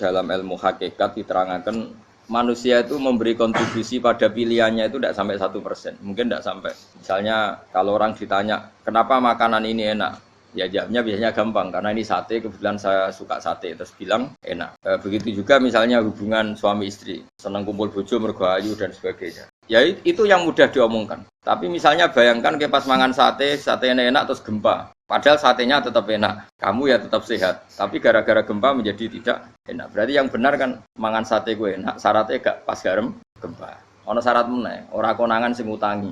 dalam ilmu hakikat diterangkan manusia itu memberi kontribusi pada pilihannya itu tidak sampai 1%, mungkin tidak sampai. Misalnya kalau orang ditanya kenapa makanan ini enak, ya jawabnya biasanya gampang karena ini sate, kebetulan saya suka sate, terus bilang enak. Begitu juga misalnya hubungan suami istri, senang kumpul bojo mergo ayu dan sebagainya. Ya itu yang mudah diomongkan. Tapi misalnya bayangkan ke pas mangan sate enak terus gempa. Padahal satenya tetap enak, kamu ya tetap sehat. Tapi gara-gara gempa menjadi tidak enak. Berarti yang benar kan mangan sate gue enak, syaratnya gak pas garam gempa. Ono syarat meneh, ora konangan sing utangi.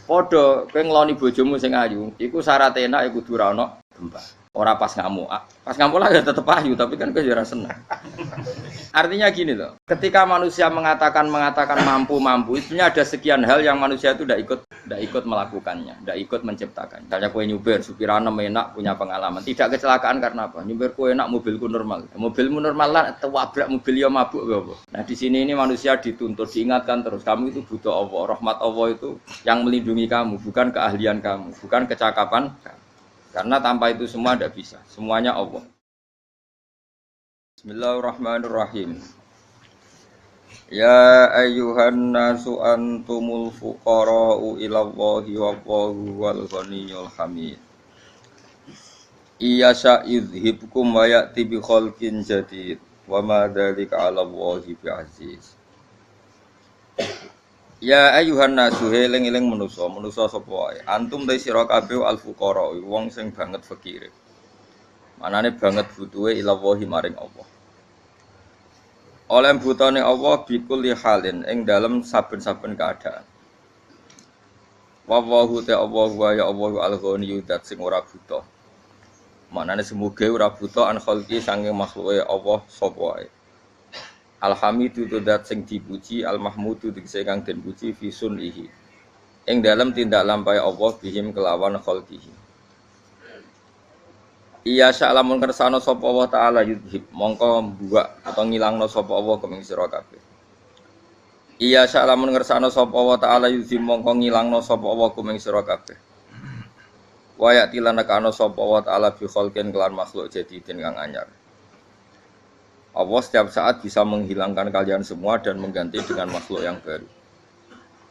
Padha kowe ngloni bojomu sing ayu, iku syarat enak iku kudu ora ono gempa. Ora pas ngamuk. Pas ngamuk lah ya tetep ayu, tapi kan kowe ora seneng. Artinya gini loh, ketika manusia mengatakan mampu, sebenarnya ada sekian hal yang manusia itu tidak ikut melakukannya, tidak ikut menciptakan. Misalnya kue nyuber, supirana enak, punya pengalaman, tidak kecelakaan karena apa? Nyuber kue enak, mobilku normal, mobilmu normal lah, wabrak mobil ya mabuk, apa? Nah di sini ini manusia dituntut, diingatkan terus, kamu itu butuh Allah, rahmat Allah itu yang melindungi kamu, bukan keahlian kamu, bukan kecakapan kamu. Karena tanpa itu semua tidak bisa, semuanya Allah. Bismillahirrahmanirrahim. Ya ayyuhan nasu antumul fuqara'u ilallahi wallahu wal ghaniyyul hamid. Iyasha yudhibkum wa ya'ti bi khalqin jadid wa ma dzalika 'ala Allahi bi'aziz. Ya ayyuhan nasu eling-eling manusa sapa wae. Antum ta sira kabeh al fuqara'u wong sing banget fakire. Manane banget butuhe ilallahi maring Allah. Oleh butane Allah bikul halin ing dalem saben-saben keadaan. Wallahu ta Allah wa ya Allah al-ghaniyyu dat sing ora buta. Manane semoga ora buta an khalqi saking makhluke Allah sapa wae. Alhamidu dat sing dipuji, al-mahmudu tegese kang den puji fi sunihi. Ing dalem tindak lampahe Allah bihim kelawan khalqihi. Iya sa'lamun kersane sapa Allah taala yudhib mongko mbuak atau ngilangno sapa Allah kuming sira kabeh. Iya sa'lamun kersane sapa Allah taala yudhib mongko ngilangno sapa Allah kuming sira kabeh. Wa ya'tilana kana sapa Allah taala bi khalqin kelan makhluk jadidin kang anyar. Allah setiap saat bisa menghilangkan kalian semua dan mengganti dengan makhluk yang baru.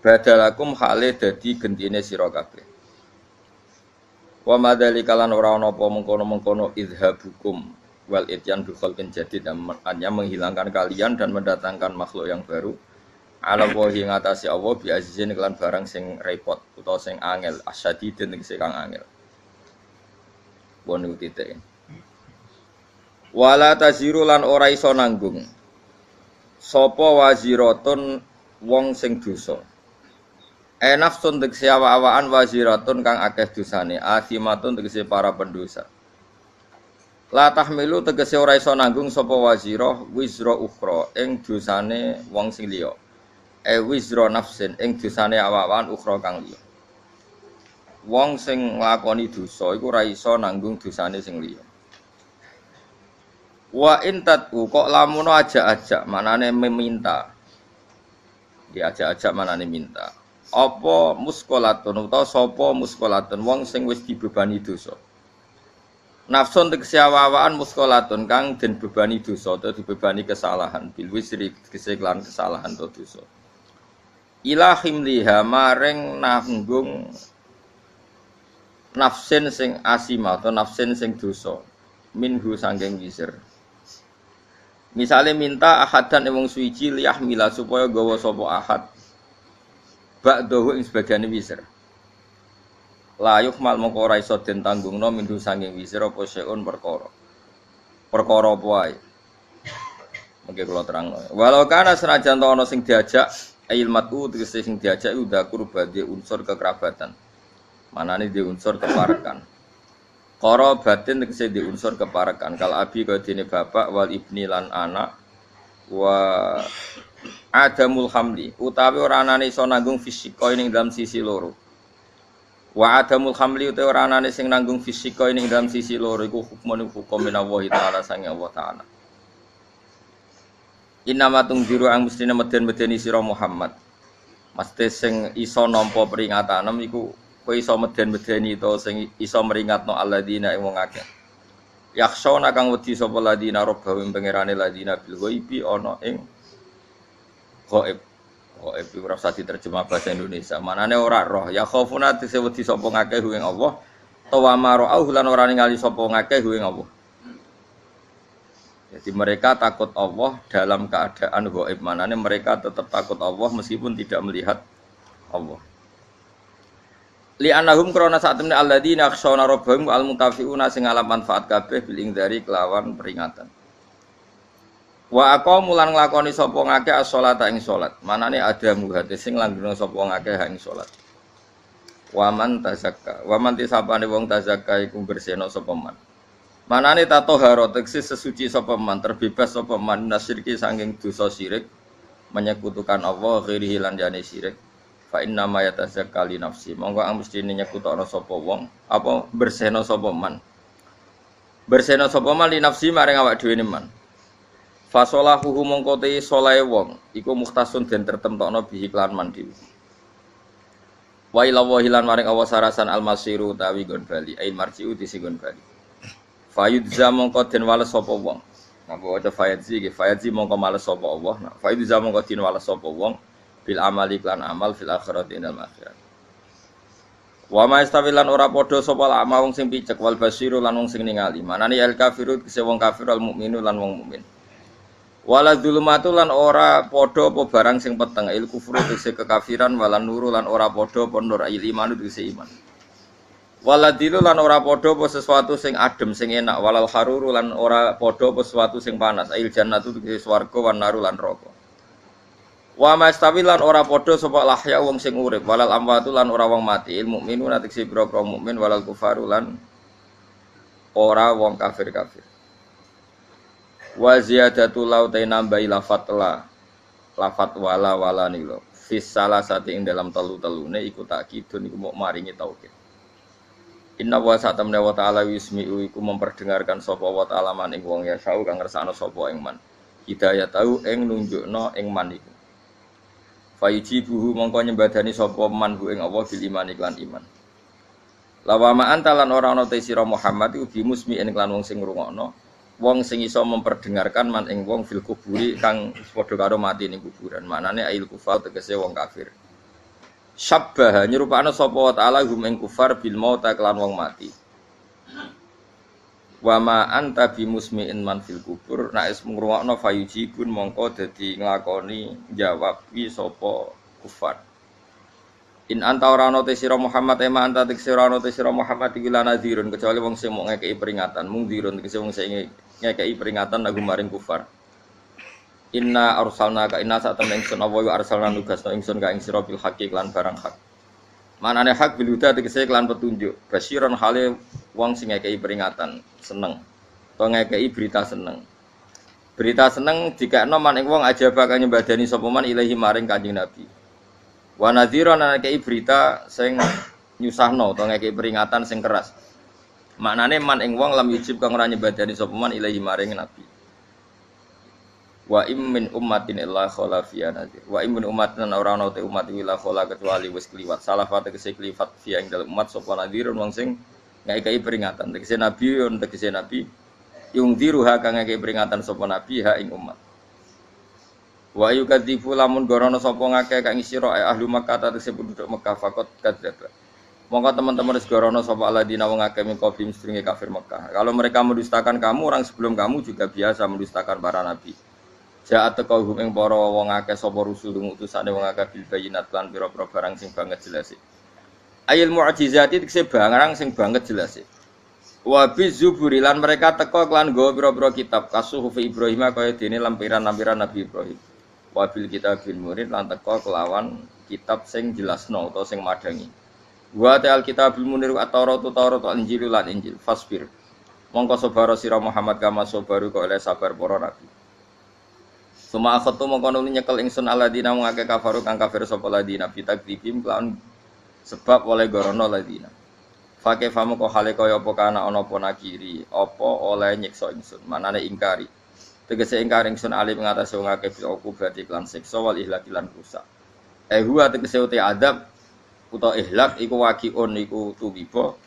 Badalakum hale dadi gentine sira kabeh. Wa madzalika lan ora ana apa mengkono-mengkono idhabukum wal ityan bi khalqin jadid dan hanya menghilangkan kalian dan mendatangkan makhluk yang baru ala wahi ngatasi Allah bi azizin kelan barang sing repot utawa sing angel asyadidin sing kang angel. Wong titik. Wala taziru lan ora iso nanggung sapa waziratun wong sing dosa. Nafsun tegese awak-awakan waziratun kang akeh dosane, asimatun tegese para pendosa. La tahmilu tegese ora iso nanggung sapa wazirah wizra ukhra ing dosane wong sing liya. Wizra nafsin ing dosane awak-awakan ukhra kang liya. Wong sing nglakoni dosa iku ora iso nanggung dosane sing liya. Wa intatu kok lamun ajak-ajak manane meminta. Diajak-ajak manane minta. Apa muskolatun utawa sapa muskolatun wong sing wis dibebani dosa. Nafsun tegese awak-awakan muskolatun kang den bebani dosa utawa dibebani kesalahan bil wisri tegese kelan kesalahan utawa dosa. Ilahim liha maring nanggung nafsin sing asima atau nafsin sing dosa minhu sangking wisir. Misale minta ahadan wong suci liyahmila supaya gawa sapa ahad ba'dahu ing sebagiane wisir. La yuhmal mongko ora iso den tanggungno minhu sanging wisir apa seun perkara. Perkara apa wae. Mengke kula terangno. Walau kana senajan ana sing diajak ilmatu tegese sing diajak udah kurbade unsur kekerabatan. Manane di unsur keparekan. Qara batin tegese di unsur keparekan. Kal abi kaya dene bapak wal ibni lan anak wa adamul hamli utawi ora anane iso nanggung fisika ning dalam sisi loro. Wa adamul hamli utawi ora anane sing nanggung fisika ning dalam sisi loro iku hukmun hukum Allah taala sange Allah taala. Inama tungdiru ang mestine meden-medeni sira Muhammad. Mesti sing iso nampa peringatanem iku kowe iso meden-medeni to sing iso meringatno alladzina ing wong akeh. Yakhshawna kang wedi sapa ladina rabbahum pangerane ladina bil ghaibi ana ing ghaib. Ghaib iku ora usah diterjemah bahasa Indonesia. Manane ora roh. Ya khaufuna tegese wedi sapa ngakeh ing Allah. Tawa mara'u lan ora ningali sapa ngakeh ing Allah. Jadi mereka takut Allah dalam keadaan ghaib. Manane mereka tetap takut Allah meskipun tidak melihat Allah. Li annahum krana sak temne alladzina yakhshawna rabbahum al mutafiuna sing alam manfaat kabeh bil ingdari kelawan peringatan. Wa aqamu lan nglakoni sapa ngakeh as-sholata ing salat. Manane ada muhate sing langgeng sapa ngakeh ing salat. Wa man tazakka. Wa man tisapane wong tazakka iku bersihna sapa man. Manane tatohara tegese sesuci sapa man, terbebas sapa man nasirki saking dosa syirik, menyekutukan Allah ghairihi lan jane syirik. Fa inna ma yatazakka li nafsi. Monggo ang mesti nyekutokno sapa wong, apa bersihna sapa man. Bersihna sapa man li nafsi maring awak dhewe man. Fa salahuhu mongko te salahe wong iku mukhtasun den tertemtokno bihi lan man dhewe. Wa ila wahilan maring Allah sarasan almasiru utawi gon bali, ail marjiu disigon bali. Fayudza mongko den wales sapa wong. Napa waca fayadzi nggih, fayadzi mongko males sapa Allah. Nah, fayudza mongko den wales sapa wong. Bil amali lan amal fil akhirati inal akhirat. Wa ma istawilan ora padha sapa lama wong sing picek wal basiru lan wong sing ningali. Manane al kafiru kese wong kafir wal mukminu lan wong mukmin. Wala dzulumatu lan ora padha apa barang sing peteng il kufru kese kekafiran walan nuru lan ora padha apa nur il iman kese iman. Wala dilu lan ora padha apa sesuatu sing adem sing enak walal haruru lan ora padha apa sesuatu sing panas il jannatu kese swarga wan naru lan neraka. Wa mastawi lan ora padha sapa lahya wong sing urip walal amwatu lan ora wong mati ilmu minu natik si boro mukmin walal kufaru lan ora wong kafir. Wa ziyadatu lautai nambahi lafat wala nilo fis salasati ing dalam telu-telune iku takkidun iku mok maringi tauhid. Inna wa satamna wa ta'ala yusmi'u iku memperdengarkan sapa wa ta'ala man ing wong ya sau kang ngersakno sapa ing man. Hidayah tau ing nunjukno ing man iku. Fayijibuhu mongko nyembadani sapa man hu ing Allah bil iman iklan iman. Lawama antalan ora ana te sira Muhammad iku bimusmi ing lan wong sing ngrungokno, wong sing iso memperdengarkan man ing wong fil kuburi kang padha karo mati ning kuburan. Maknane ail kufar tegese wong kafir. Syabbaha nyerupane sapa wa taala hum ing kufar bil maut lan wong mati. Wa ma anta bimusmi'in man fil kubur nek is ngrungokno fayujibun mongko dadi nglakoni jawab wi sapa kufar. In anta ora ana te sira Muhammad ema anta te sira ana te sira Muhammad iki lan nadhirun kecuali wong sing mung ngekeki peringatan mung dirun tegese wong sing ngekeki peringatan lagu maring kufar. Inna arsalna ka inna satam ingsun apa wa arsalna nugasna ingsun ka ing sira bil haqqi lan barang hak. Manane hak bil huda tegese lan petunjuk basyiron hale wong sing ngekeki peringatan seneng to ngekeki berita seneng dikekno man ing wong aja bakal nyembadani sapa man ilahi maring Kanjeng Nabi wa nadhiran ngekeki berita sing nyusahno to ngekeki peringatan sing keras maknane man ing wong lam yujib kang ora nyembadani sapa man ilahi maring Nabi wa immin ummatin illa khala fiya nadir wa immin ummatin ora ana te umat illa khala kecuali wis kliwat salah fate kese kliwat fiya ing dalem umat sapa nadirun wong sing ngekeki peringatan tegese nabi yung diruha kang ngekeki peringatan sapa nabi ha ing umat wa yukadzifu lamun gorono sapa ngake kang sira ahli Makkah tegese penduduk Mekah fakot kadzdzaba monggo teman-teman wis gorono sapa alladzina wong akeh mingkobim sedringe kafir Mekah kalau mereka mendustakan kamu orang sebelum kamu juga biasa mendustakan para nabi. Ja'at taqahum ing para wong akeh sapa rusul ngutusane wong akeh bil bayinat lan pira-pira barang sing banget jelas. Ayil mu'jizati tekse barang sing banget jelas. Wa bizuburi lan mereka teka kelan nggawa pira-pira kitab kasuhuf Ibrahim kaya dene lampiran-lampiran Nabi Ibrahim. Wa bil kitabil murid lan teka kelawan kitab sing jelasno utawa sing madangi. Wa ta'al kitabil munir at-Taurat Injil lan Injil fasbir. Mongko sabar sira Muhammad kama sabaru kok oleh sabar para nabi. Suma akhatu mongko nuli nyekel ingsun alladzina wong akeh kafaru kang kafir sapa ladina bitakdzibim kelawan sebab oleh gorono ladina. Fake famu kok hale kaya apa kana ana apa nakiri apa oleh nyiksa ingsun manane ingkari. Tegese ingkar ingsun ali ngatasi wong akeh bil berarti lan siksa wal ihlak lan rusak. Huwa tegese uti adab utawa ihlak iku waqiun iku tuwiba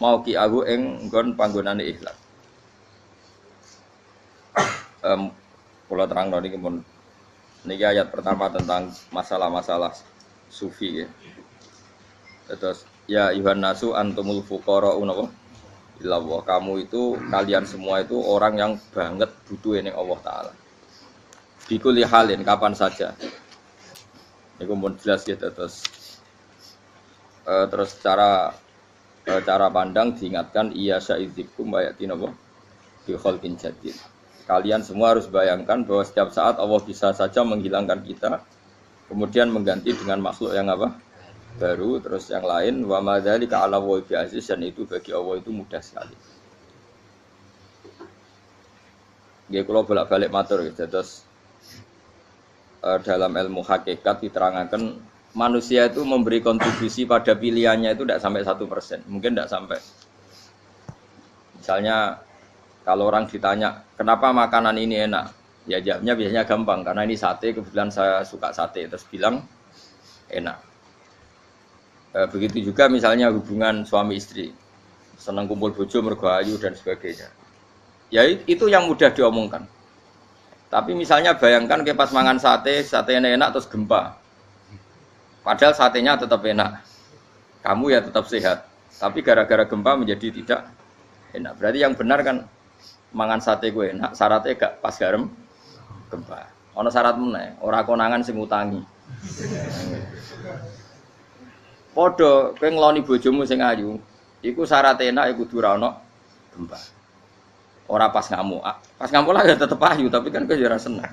mau ki aku ing nggon panggonane ihlak. Kula terangno niki mun niki ayat pertama tentang masalah-masalah sufi ya. Terus ya ayuhan nasu antumul fuqara'un apa? Ilallah. Kamu itu kalian semua itu orang yang banget butuh ini Allah taala. Bikuli halin kapan saja. Niku mun jelas gitu terus cara pandang diingatkan iya sya'idzikum bayatin apa? Bi khalqin jadid. Kalian semua harus bayangkan bahwa setiap saat Allah bisa saja menghilangkan kita, kemudian mengganti dengan makhluk yang apa? Baru, terus yang lain wa madzalika 'ala Allahi bi'aziz, dan itu bagi Allah itu mudah sekali. Nggih kula bolak-balik matur gitu. Terus dalam ilmu hakikat diterangkan manusia itu memberi kontribusi pada pilihannya itu tidak sampai 1%, mungkin tidak sampai. Misalnya kalau orang ditanya, kenapa makanan ini enak? Ya jawabnya biasanya gampang, karena ini sate, kebetulan saya suka sate, terus bilang enak. Begitu juga misalnya hubungan suami istri, senang kumpul bojo, mergo ayu dan sebagainya. Ya itu yang mudah diomongkan. Tapi misalnya bayangkan ke pas mangan sate enak terus gempa. Padahal satenya tetap enak. Kamu ya tetap sehat. Tapi gara-gara gempa menjadi tidak enak. Berarti yang benar kan mangan sate gue enak, syaratnya gak pas garam gempa. Ono syarat meneh, ora konangan sing ngutangi. Padha kowe ngloni bojomu sing ayu, iku syaratnya enak iku kudu ora ono gempa. Ora pas ngamuk. Pas ngamuk lah ya tetep ayu, tapi kan kowe ora seneng.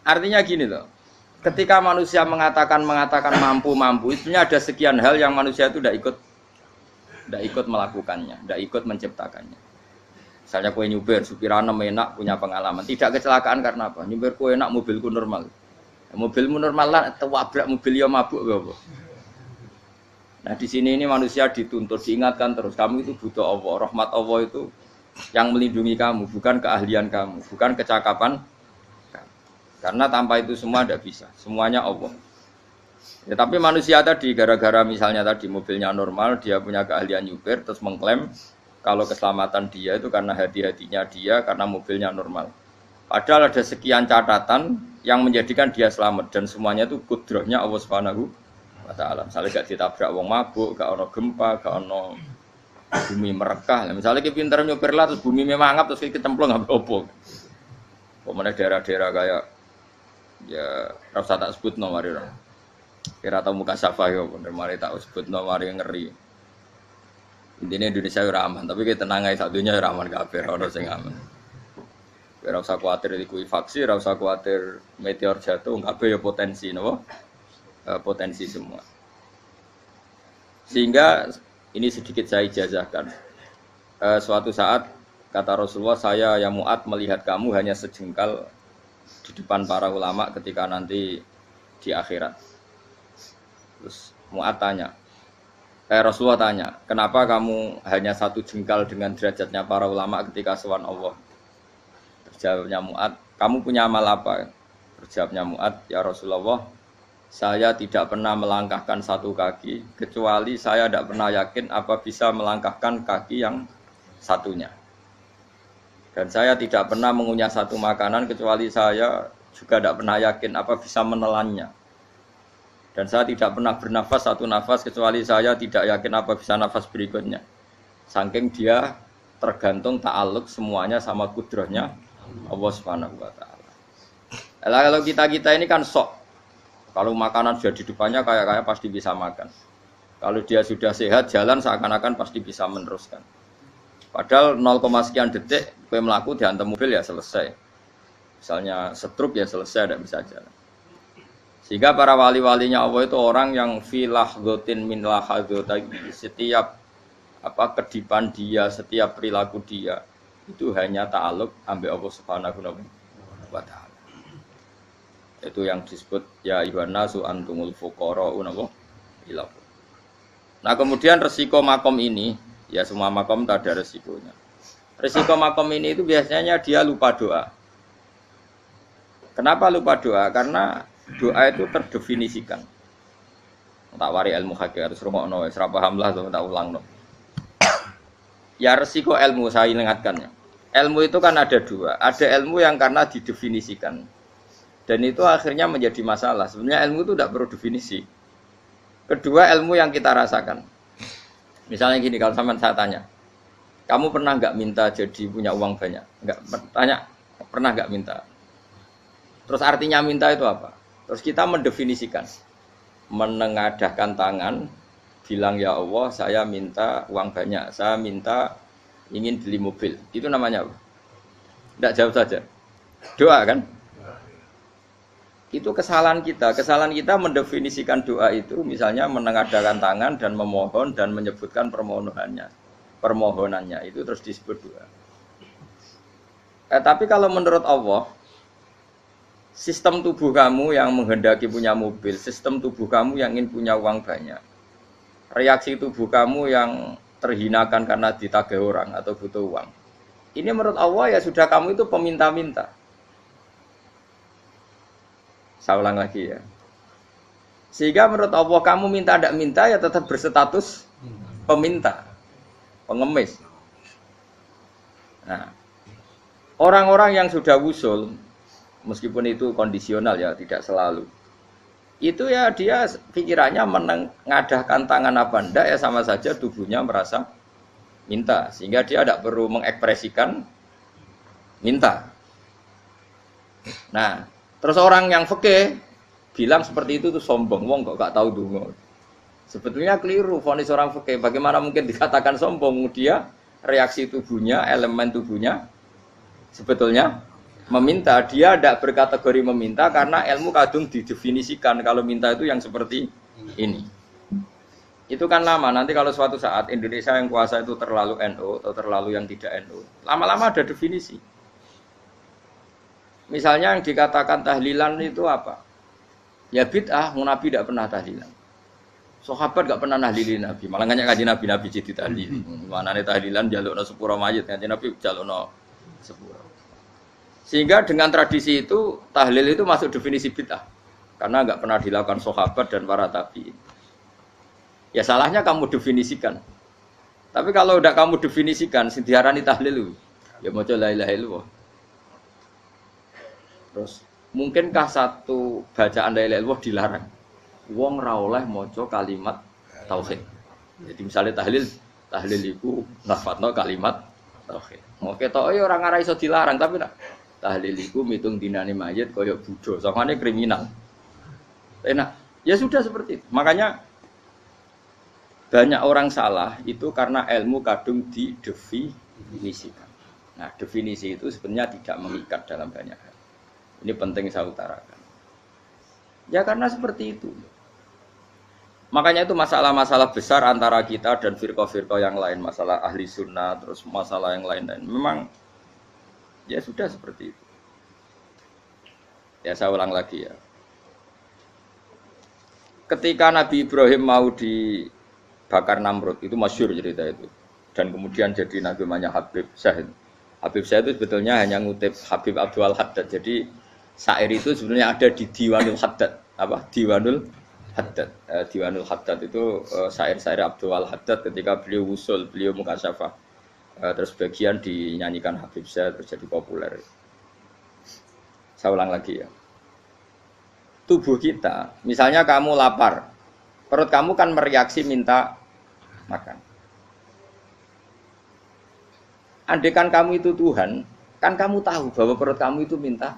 Artinya gini loh. Ketika manusia mengatakan mampu, sebenarnya ada sekian hal yang manusia itu tidak ikut melakukannya, tidak ikut menciptakannya. Misalnya kue nyuber, supirana enak, punya pengalaman. Tidak kecelakaan karena apa? Nyuber kue enak, mobilku normal. Mobilmu normal lah, tewabrak mobil yang mabuk. Apa? Nah di sini ini manusia dituntut, diingatkan terus. Kamu itu butuh Allah, rahmat Allah itu yang melindungi kamu, bukan keahlian kamu, bukan kecakapan. Karena tanpa itu semua tidak bisa, semuanya Allah. Ya, tapi manusia tadi gara-gara misalnya tadi mobilnya normal, dia punya keahlian nyuber, terus mengklaim kalau keselamatan dia itu karena hati-hatinya dia, karena mobilnya normal. Padahal ada sekian catatan yang menjadikan dia selamat, dan semuanya itu kudrahnya Allah Subhanahu wa Ta'ala. Misalnya gak ditabrak wong mabuk, gak ono gempa, gak ono bumi merekah. Misalnya kita pintar nyuber lah, terus bumi memangap, terus kita cemplung nggak apa-apa. Pokoknya daerah-daerah kayak ya rasa tak sebut nomor itu. Kira tahu muka safah ya, bener mari tak sebut nomor yang ngeri. Intinya Indonesia ora aman, tapi kita tenang aja satunya ora aman kabeh, ora sing aman. Ora usah kuwatir likuifaksi, ora usah kuwatir meteor jatuh, kabeh ya potensi napa? Potensi semua. Sehingga ini sedikit saya ijazahkan. Suatu saat kata Rasulullah, saya yang Mu'ad melihat kamu hanya sejengkal di depan para ulama ketika nanti di akhirat. Terus Mu'ad tanya, Rasulullah tanya, kenapa kamu hanya satu jengkal dengan derajatnya para ulama ketika sowan Allah? Terjawabnya Mu'ad, kamu punya amal apa? Terjawabnya Mu'ad, ya Rasulullah, saya tidak pernah melangkahkan satu kaki, kecuali saya tidak pernah yakin apa bisa melangkahkan kaki yang satunya. Dan saya tidak pernah mengunyah satu makanan, kecuali saya juga tidak pernah yakin apa bisa menelannya. Dan saya tidak pernah bernafas satu nafas kecuali saya tidak yakin apa bisa nafas berikutnya. Saking dia tergantung ta'aluk semuanya sama kudrahnya Allah Subhanahu wa Ta'ala. Kalau kita ini kan sok. Kalau makanan sudah di depannya kayak pasti bisa makan. Kalau dia sudah sehat jalan seakan-akan pasti bisa meneruskan. Padahal 0, sekian detik gue melaku dihantam mobil ya selesai. Misalnya stroke ya selesai, tidak bisa jalan. Sehingga para wali-walinya Allah itu orang yang filah gotin min lahadotagi, setiap kedipan dia, setiap perilaku dia itu hanya ta'aluk ambil Allah Subhanahu wa Ta'ala. Itu yang disebut ya ayyuhan nasu antumul fuqara'un ila. Nah kemudian resiko makom ini, ya semua makom tak ada resikonya. Resiko makom ini itu biasanya dia lupa doa. Kenapa lupa doa? Karena doa itu terdefinisikan. Tak wari ilmu hakikat harus rungokno wis ra paham lah tak ulang no. Ya resiko ilmu saya ingatkannya. Ilmu itu kan ada dua. Ada ilmu yang karena didefinisikan. Dan itu akhirnya menjadi masalah. Sebenarnya ilmu itu tidak perlu definisi. Kedua, ilmu yang kita rasakan. Misalnya gini, kalau sama saya tanya, kamu pernah nggak minta jadi punya uang banyak? Nggak, tanya, pernah nggak minta? Terus artinya minta itu apa? Terus kita mendefinisikan. Menengadahkan tangan, bilang ya Allah, saya minta uang banyak. Saya minta ingin beli mobil, itu namanya apa? Tidak jawab saja. Doa kan? Itu kesalahan kita. Kesalahan kita mendefinisikan doa itu, misalnya menengadahkan tangan dan memohon dan menyebutkan permohonannya itu terus disebut doa. Tapi kalau menurut Allah, sistem tubuh kamu yang menghendaki punya mobil, sistem tubuh kamu yang ingin punya uang banyak, reaksi tubuh kamu yang terhinakan karena ditagih orang atau butuh uang. Ini menurut Allah ya sudah kamu itu peminta-minta. Saya ulang lagi ya. Sehingga menurut Allah kamu minta tidak minta ya tetap berstatus peminta, pengemis. Nah, orang-orang yang sudah wusul, meskipun itu kondisional ya, tidak selalu. Itu ya dia pikirannya menengadahkan tangan apa ndak ya sama saja tubuhnya merasa minta, sehingga dia tidak perlu mengekspresikan minta. Nah, terus orang yang fikih bilang seperti itu tuh sombong, wong kok gak tahu donga. Sebetulnya keliru vonis orang fikih. Bagaimana mungkin dikatakan sombong? Dia reaksi tubuhnya, elemen tubuhnya sebetulnya meminta. Dia tidak berkategori meminta karena ilmu kadung didefinisikan kalau minta itu yang seperti ini. Itu kan lama. Nanti kalau suatu saat Indonesia yang kuasa itu terlalu NU atau terlalu yang tidak NU, lama-lama ada definisi. Misalnya yang dikatakan tahlilan itu apa? Ya bid'ah, Nabi tidak pernah tahlilan. Sahabat tidak pernah nahlilin Nabi. Malah nggak kaji Nabi jadi tahlil. Mana nih tahlilan jalukno sepuro mayit, kaji Nabi jalukno sepuro. Sehingga dengan tradisi itu tahlil itu masuk definisi bid'ah karena nggak pernah dilakukan sahabat dan para tabi'in. Ya salahnya kamu definisikan. Tapi kalau udah kamu definisikan, diarani tahlil, ya mau la ilaha illallah. Terus mungkinkah satu bacaan la ilaha illallah dilarang? Wong ra oleh maca kalimat tauhid. Jadi misalnya tahlil iku nafadno kalimat tauhid. Oke tok ya ora ngara iso dilarang tapi nak tahlil iku mitung dinane mayit kaya Buddha, samane kriminal. Enak. Ya sudah seperti itu. Makanya banyak orang salah itu karena ilmu kadung didefinisikan. Nah, definisi itu sebenarnya tidak mengikat dalam banyak hal. Ini penting saya utarakan. Ya karena seperti itu. Makanya itu masalah-masalah besar antara kita dan firqah-firqah yang lain, masalah ahli sunnah, terus masalah yang lain-lain. Memang ya sudah seperti itu. Ya saya ulang lagi ya. Ketika Nabi Ibrahim mau dibakar Namrud, itu masyhur cerita itu. Dan kemudian jadi namanya Habib Syahid. Habib Syahid itu sebetulnya hanya ngutip Habib Abdul Haddad. Jadi syair itu sebenarnya ada di Diwanul Haddad. Apa? Diwanul Haddad. Diwanul Haddad itu syair-syair Abdul Haddad ketika beliau wusul, beliau mukasyafah. Terus bagian dinyanyikan Habib Syahid terus jadi populer. Saya ulang lagi ya. Tubuh kita, misalnya kamu lapar, perut kamu kan mereaksi minta makan. Andaikan kamu itu Tuhan, kan kamu tahu bahwa perut kamu itu minta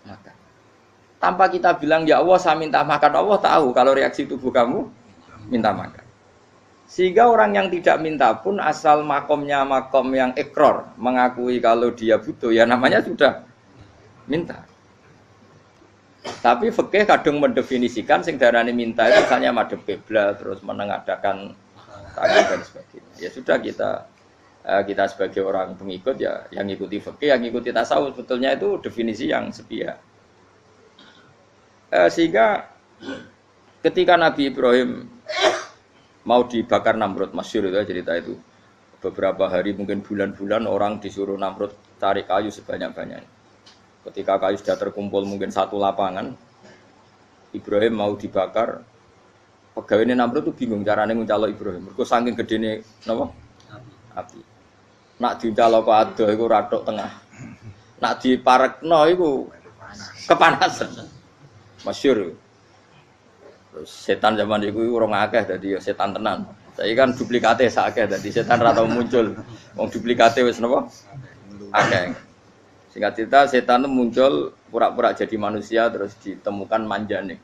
makan. Tanpa kita bilang, ya Allah saya minta makan, Allah tahu kalau reaksi tubuh kamu minta makan. Sehingga orang yang tidak minta pun asal makomnya makom yang ikror, mengakui kalau dia butuh, ya namanya sudah minta. Tapi fikih kadung mendefinisikan sing darane minta itu misalnya madhep kiblat terus menengadakan tangan dan sebagainya. Ya sudah kita sebagai orang pengikut ya yang ngikuti fikih, yang ngikuti tasawuf sebetulnya itu definisi yang sepihak. Sehingga ketika Nabi Ibrahim mau dibakar Namrud, masyhur itu cerita itu. Beberapa hari mungkin bulan-bulan orang disuruh Namrud cari kayu sebanyak-banyaknya. Ketika kayu sudah terkumpul mungkin satu lapangan, Ibrahim mau dibakar. Pegawainya Namrud itu bingung caranya nguncalo Ibrahim. Mergo saking gedene napa? Api. Nak dicaloko ado iku ratok tengah. Nak diparekno iku kepanasan. Masyhur. Terus setan zaman iku urung akeh dadi ya setan tenan. Saiki kan duplikate sak akeh dadi setan ra tau muncul. Wong duplikate wis napa? Akeh. Singkat cerita setan itu muncul pura-pura jadi manusia terus ditemukan manjane.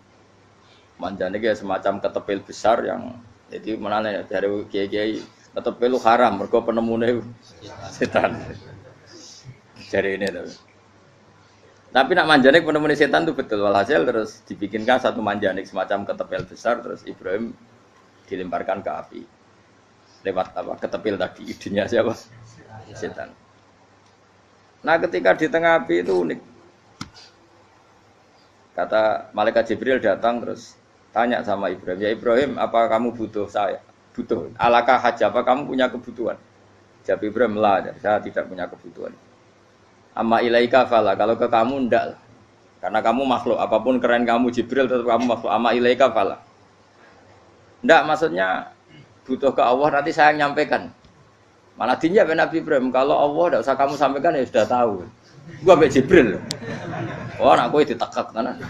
Manjane itu semacam ketepil besar yang jadi menane dari kiai-kiai ketepil haram mergo penemune setan. Jari ini tapi nak manjanik penemune setan itu betul walhasil terus dibikinkan satu manjanik semacam ketepil besar terus Ibrahim dilemparkan ke api lewat apa ketepil tadi idenya siapa setan. Nah ketika di tengah api itu unik kata malaikat Jibril datang terus tanya sama Ibrahim, ya Ibrahim apa kamu butuh saya? Butuh, alakah haja apa kamu punya kebutuhan? Jawab Ibrahim lah, saya tidak punya kebutuhan. Amma ilaika fala, kalau ke kamu ndak lah. Karena kamu makhluk, apapun keren kamu Jibril tetap kamu makhluk. Amma ilaika fala. Ndak maksudnya butuh ke Allah nanti saya nyampaikan. Malah dinya Nabi Ibrahim, kalau Allah ndak usah kamu sampaikan ya sudah tahu. Gua ambek Jibril. Oh, anak kowe ditekak tenan.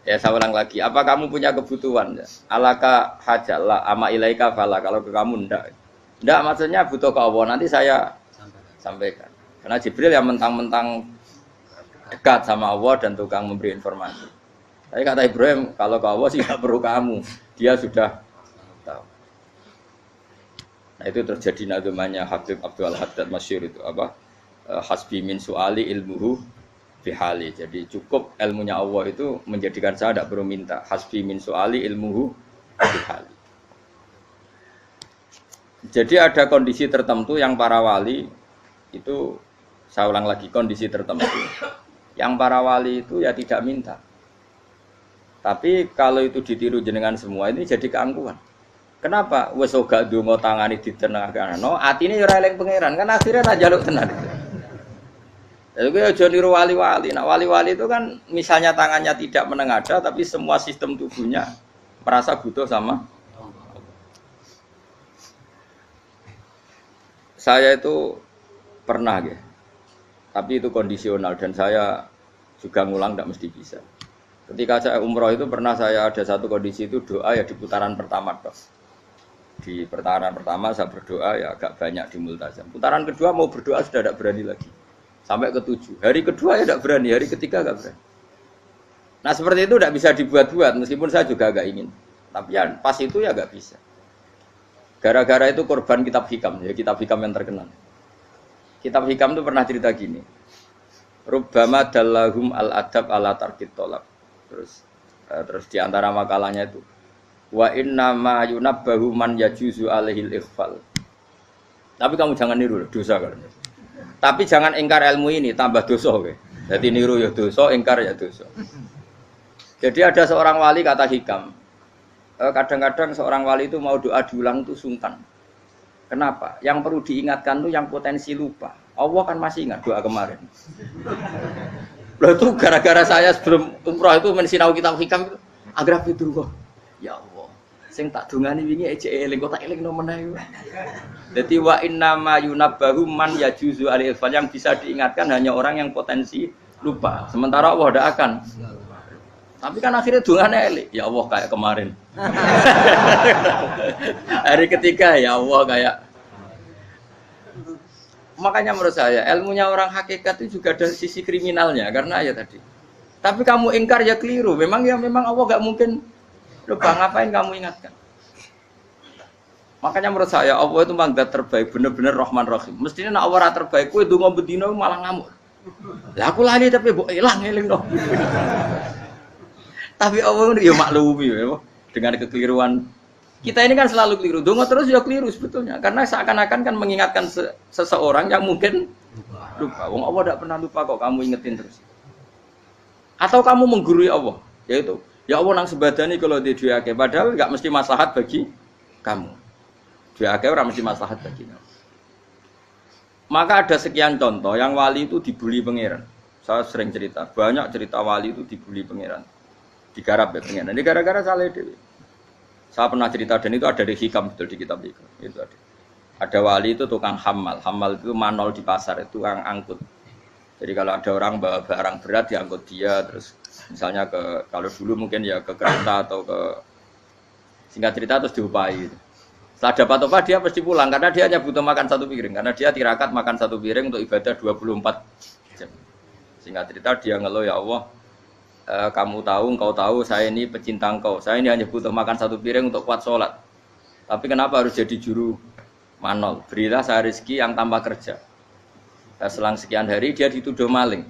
Ya saya ulang lagi, apa kamu punya kebutuhan? Alaka hajalah ama ilaika fala, kalau ke kamu ndak. Ndak maksudnya butuh ke Allah nanti saya sampaikan. Karena Jibril yang mentang-mentang dekat sama Allah dan tukang memberi informasi. Tapi kata Ibrahim, kalau ke Allah sih tidak perlu kamu, dia sudah tahu. Nah itu terjadi nadumanya Habib Abdul Haddad Masyhur itu apa? Hasbi min su'ali ilmuhu bihali. Jadi cukup ilmunya Allah itu menjadikan saya tidak perlu minta. Hasbi min su'ali ilmuhu bihali. Jadi ada kondisi tertentu yang para wali itu, saya ulang lagi, kondisi tertentu yang para wali itu ya tidak minta. Tapi kalau itu ditiru jenengan semua ini jadi keangkuhan. Kenapa? Wes ora ndonga tangani ditenengakno, atine ora eling pangeran, kan akhirnya ra njaluk tenan. Lalu gue aja niru wali-wali. Nah wali-wali itu kan misalnya tangannya tidak menengadah, tapi semua sistem tubuhnya merasa butuh sama. Saya itu pernah ya, tapi itu kondisional dan saya juga ngulang tidak mesti bisa. Ketika saya umroh itu pernah saya ada satu kondisi itu doa ya di putaran pertama toh. Di putaran pertama saya berdoa ya agak banyak di multazam. Putaran kedua mau berdoa sudah tidak berani lagi. Sampai ke-7. Hari kedua ya tidak berani, hari ketiga tidak berani. Nah seperti itu tidak bisa dibuat-buat meskipun saya juga agak ingin. Tapi ya pas itu ya nggak bisa. Gara-gara itu korban kitab hikam, ya kitab hikam yang terkenal. Kitab hikam itu pernah cerita gini. Rubbama dallahum al-adab ala tarkit tolab. Terus di antara makalahnya itu wa inna ma yunabbahu man yajuzu alaihil ikhfal. Tapi kamu jangan niru dosa kan. Tapi jangan ingkar ilmu ini tambah dosa kowe. Jadi niru ya dosa, ingkar ya dosa. Jadi ada seorang wali kata hikam. Kadang-kadang seorang wali itu mau doa diulang itu sungkan. Kenapa? Yang perlu diingatkan tuh yang potensi lupa. Allah kan masih ingat doa kemarin. Loh itu gara-gara saya sebelum umroh itu mensinau kitab hikam itu agar itu kok. Ya Allah, sing tak dungani wingi ejek eling kok tak eling no meneh. Dadi wa inna ma yunabbahu man yajuzu al-ifal, yang bisa diingatkan hanya orang yang potensi lupa. Sementara Allah tidak akan. Tapi kan akhirnya dungane eling. Ya Allah kayak kemarin. Hari ketiga ya Allah kayak. Makanya menurut saya ilmunya orang hakikat itu juga ada sisi kriminalnya karena ya tadi. Tapi kamu ingkar ya keliru. Memang Allah enggak mungkin lupa, ngapain kamu ingatkan. Makanya menurut saya Allah itu memang zat terbaik, benar-benar Rahman Rahim. Mestinya nak Allah terbaik, kowe ndonga bedino malah ngamuk. Lah aku lali tapi mbok ilang eling dong. Tapi Allah ya maklumi ya, dengan kekeliruan. Kita ini kan selalu keliru. Dongo terus ya keliru sebetulnya. Karena seakan-akan kan mengingatkan seseorang yang mungkin lupa. Wong Allah tidak pernah lupa kok, kamu ingetin terus. Atau kamu menggurui Allah, yaitu ya Allah nang sebadani kalau di duake, padahal enggak mesti maslahat bagi kamu. Duake ora mesti maslahat bagi kamu. Maka ada sekian contoh yang wali itu dibuli pangeran. Saya sering cerita, banyak cerita wali itu dibuli pangeran. Digarap ya pangeran. Ini gara-gara salah dewi. Saya pernah cerita dan itu ada di hikam betul di kitab hikam. Itu ada. Ada wali itu tukang hamal. Hamal itu manol di pasar, itu tukang angkut. Jadi kalau ada orang bawa barang berat diangkut dia, terus misalnya kalau dulu mungkin ya ke kereta atau ke singkat cerita terus diupahi. Setelah dapat upah dia pasti pulang karena dia hanya butuh makan satu piring. Karena dia tirakat makan satu piring untuk ibadah 24 jam. Singkat cerita dia ngeluh, ya Allah, kamu tahu, engkau tahu saya ini pecinta engkau. Saya ini hanya butuh makan satu piring untuk kuat sholat. Tapi kenapa harus jadi juru manol? Berilah saya rezeki yang tanpa kerja. Selang sekian hari dia dituduh maling,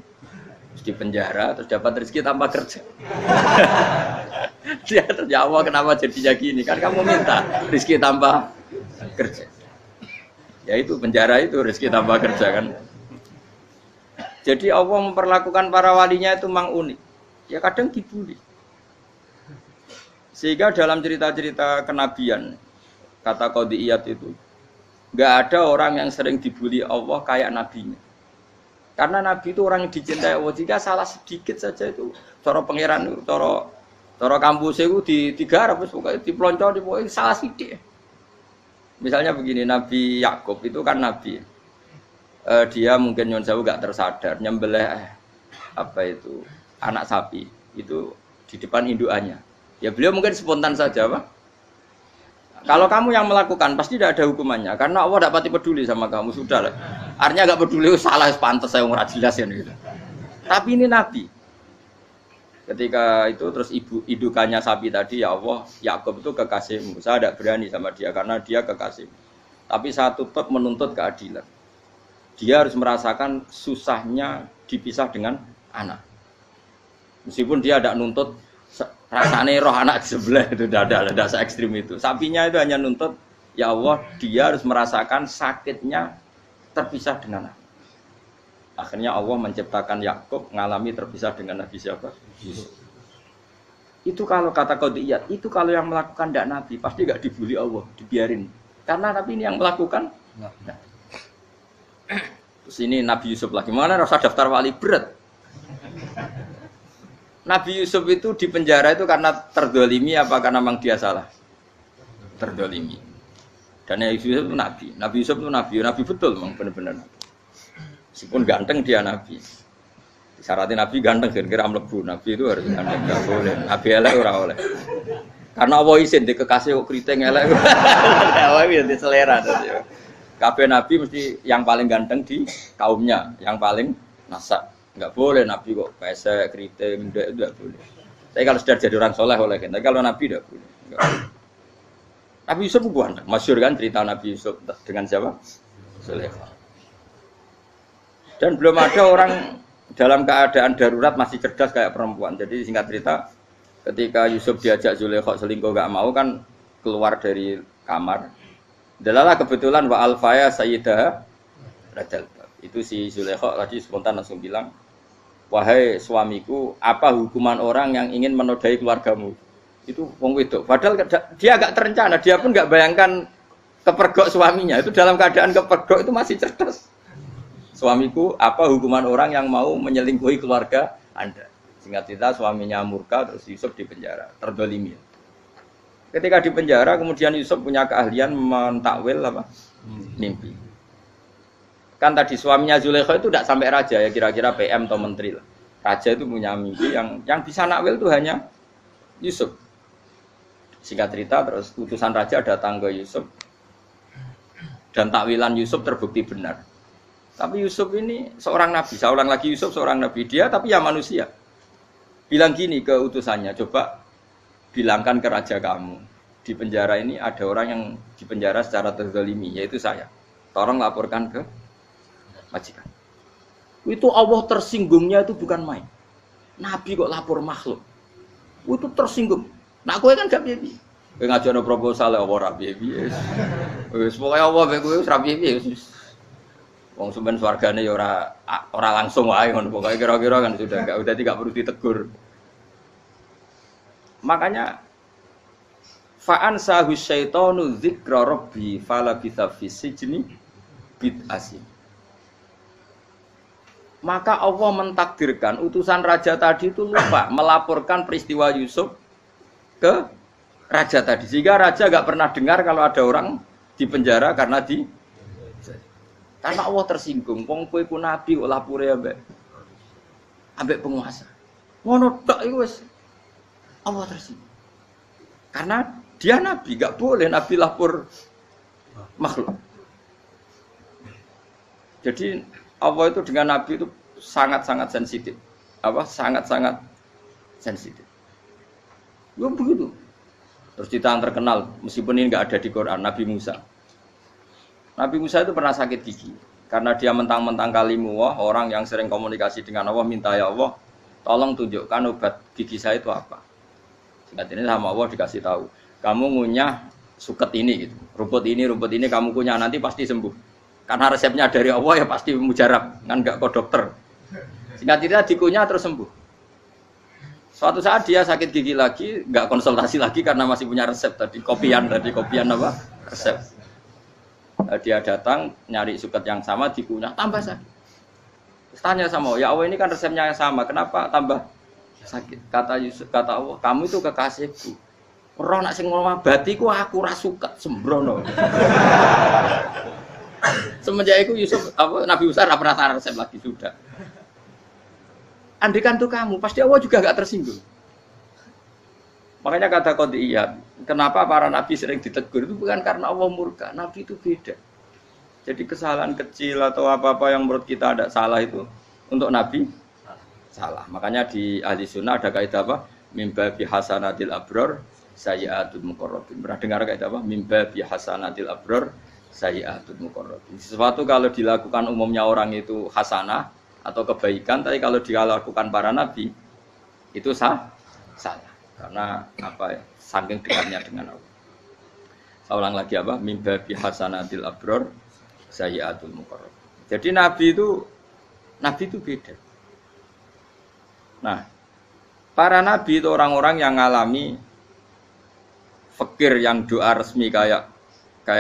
terus di penjara, terus dapat rezeki tanpa kerja. Dia ya Allah kenapa jadinya gini? Kan kamu minta rezeki tanpa kerja. Ya itu penjara itu rezeki tanpa kerja kan. Jadi Allah memperlakukan para walinya itu memang unik. Ya kadang dibully. Sehingga dalam cerita-cerita kenabian, kata Qadiyat itu, nggak ada orang yang sering dibully Allah kayak nabinya. Karena nabi itu orang yang dicintai Allah. Jika salah sedikit saja itu, cara pangeran itu, cara kampus itu digarap, pokoknya dipelonco, pokoknya salah sedikit. Misalnya begini, Nabi Yakub itu kan nabi. Dia mungkin nyon sewu nggak tersadar nyembelih anak sapi itu di depan indukannya. Ya beliau mungkin spontan saja, Pak. Kalau kamu yang melakukan pasti tidak ada hukumannya karena Allah tidak pati peduli sama kamu, sudah lah. Artinya nggak peduli, salah pantas saya nggak jelas ya gitu. Tapi ini Nabi. Ketika itu terus indukannya sapi tadi, ya Allah, Yakub itu kekasihmu. Saya tidak berani sama dia karena dia kekasihmu. Tapi saya tetap menuntut keadilan. Dia harus merasakan susahnya dipisah dengan anak. Meskipun dia tidak nuntut rasanya roh anak sebelah itu tidak se ekstrim itu. Sapinya itu hanya nuntut, ya Allah, dia harus merasakan sakitnya terpisah dengan anak. Akhirnya Allah menciptakan Yakub mengalami terpisah dengan Nabi siapa? Yusuf. Itu kalau kata Qadiyat, itu kalau yang melakukan tidak Nabi pasti nggak dibully Allah, dibiarin. Karena Nabi ini yang melakukan. Nah. Terus ini Nabi Yusuf lagi, mana rasa daftar wali berat. Nabi Yusuf itu di penjara itu karena terdolimi apa karena memang dia salah? Terdolimi. Dan Yusuf itu Nabi. Nabi Yusuf itu Nabi betul memang benar-benar. Meskipun ganteng dia Nabi. Syaratnya Nabi ganteng kira-kira mlebu. Nabi itu harus ganteng, enggak boleh. Nabi elek ora oleh. Karena Allah izin di kekasih kok kriting elek. Allah ya selera tadi. Kabeh Nabi mesti yang paling ganteng di kaumnya, yang paling nasab. Enggak boleh Nabi kok pesek, keriting, enggak boleh. Tapi kalau sudah jadi orang soleh oleh kan. Tapi kalau Nabi enggak boleh. Nabi Yusuf bukan, masyhur kan cerita Nabi Yusuf dengan siapa? Zulaikha. Dan belum ada orang dalam keadaan darurat masih cerdas kayak perempuan. Jadi singkat cerita, ketika Yusuf diajak Zulaikha selingkuh enggak mau kan keluar dari kamar. Dalalah kebetulan wa alfaya sayyidah rajal. Itu si Zulaikha tadi spontan langsung bilang, wahai suamiku, apa hukuman orang yang ingin menodai keluargamu? Itu wong wedok. Padahal dia agak terencana, dia pun enggak bayangkan kepergok suaminya. Itu dalam keadaan kepergok itu masih cerdas. Suamiku, apa hukuman orang yang mau menyelingkuhi keluarga Anda? Singkat cerita suaminya murka, terus Yusuf dipenjara, terdolimi. Ketika dipenjara, kemudian Yusuf punya keahlian mentakwil mimpi. Kan tadi suaminya Zulaikha itu tidak sampai raja ya, kira-kira PM atau menteri lah. Raja itu punya mimpi yang bisa nakwil itu hanya Yusuf. Singkat cerita terus utusan raja datang ke Yusuf dan takwilan Yusuf terbukti benar. Tapi Yusuf ini seorang nabi, saya ulang lagi Yusuf seorang nabi dia tapi ya manusia. Bilang gini ke utusannya, coba bilangkan ke raja kamu di penjara ini ada orang yang dipenjara secara terzalimi yaitu saya. Tolong laporkan ke majikan. Itu Allah tersinggungnya itu bukan main. Nabi kok lapor makhluk. Itu tersinggung. Nah kowe kan gak piye-piye. Kowe ngajono proposal ya ora piye-piye. Wis pokoke Allah mek kowe ora piye-piye wis. Wong sampean swargane ya ora langsung wae ngono pokoke kira-kira kan sudah enggak perlu ditegur. Makanya fa'an sahu syaitanu dzikra rabbi fala bisa fisijni bid'asin. Maka Allah mentakdirkan utusan raja tadi itu lupa melaporkan peristiwa Yusuf ke raja tadi. Sehingga raja enggak pernah dengar kalau ada orang di penjara karena Karena Allah tersinggung, wong kowe ku nabi kok lapure ambek penguasa. Ngono tok iku wis Allah tersinggung. Karena dia nabi, enggak boleh nabi lapor makhluk. Jadi Allah itu dengan nabi itu sangat-sangat sensitif. Sangat-sangat sensitif. Ya begitu. Terus cerita yang terkenal, meskipun ini enggak ada di Quran, Nabi Musa. Nabi Musa itu pernah sakit gigi. Karena dia mentang-mentang kalimullah, orang yang sering komunikasi dengan Allah, minta ya Allah, tolong tunjukkan obat gigi saya itu apa. Singkat ini sama Allah dikasih tahu. Kamu ngunyah suket ini, gitu. Rumput ini kamu kunyah, nanti pasti sembuh. Karena resepnya dari Allah ya pasti mujarab, kan enggak ke dokter. Singkat cerita dikunyah terus sembuh. Suatu saat dia sakit gigi lagi, enggak konsultasi lagi karena masih punya resep tadi, kopian apa? Resep. Dia datang nyari suket yang sama dikunyah tambah sakit. Terus tanya sama Allah, ya Allah ini kan resepnya yang sama, kenapa tambah sakit? Kata Allah, kamu itu kekasihku. Ora nak sing ngobati ku aku ora suket sembrono. Semenjak itu Nabi Musa ora pernah resep lagi sudah. Andikan tuh kamu, pasti Allah juga enggak tersinggung. Makanya kata qadiyat, kenapa para nabi sering ditegur itu bukan karena Allah murka, nabi itu beda. Jadi kesalahan kecil atau apa-apa yang menurut kita ada salah itu untuk nabi salah. Makanya di ahli sunnah ada kaidah apa? Mimba bi hasanatil abror sayyi'atul muqarrabin. Pernah dengar kaidah apa? Mimba bi hasanatil abror sayyi'atul muqarrabin. Sesuatu kalau dilakukan umumnya orang itu hasanah atau kebaikan, tapi kalau dilakukan para nabi itu salah. Karena apa ya? Saking dekatnya dengan Allah. Saya ulang lagi apa? Mimba bi hasanatil abror sayyi'atul muqarrab. Jadi nabi itu beda. Nah, para nabi itu orang-orang yang mengalami fikir yang doa resmi kayak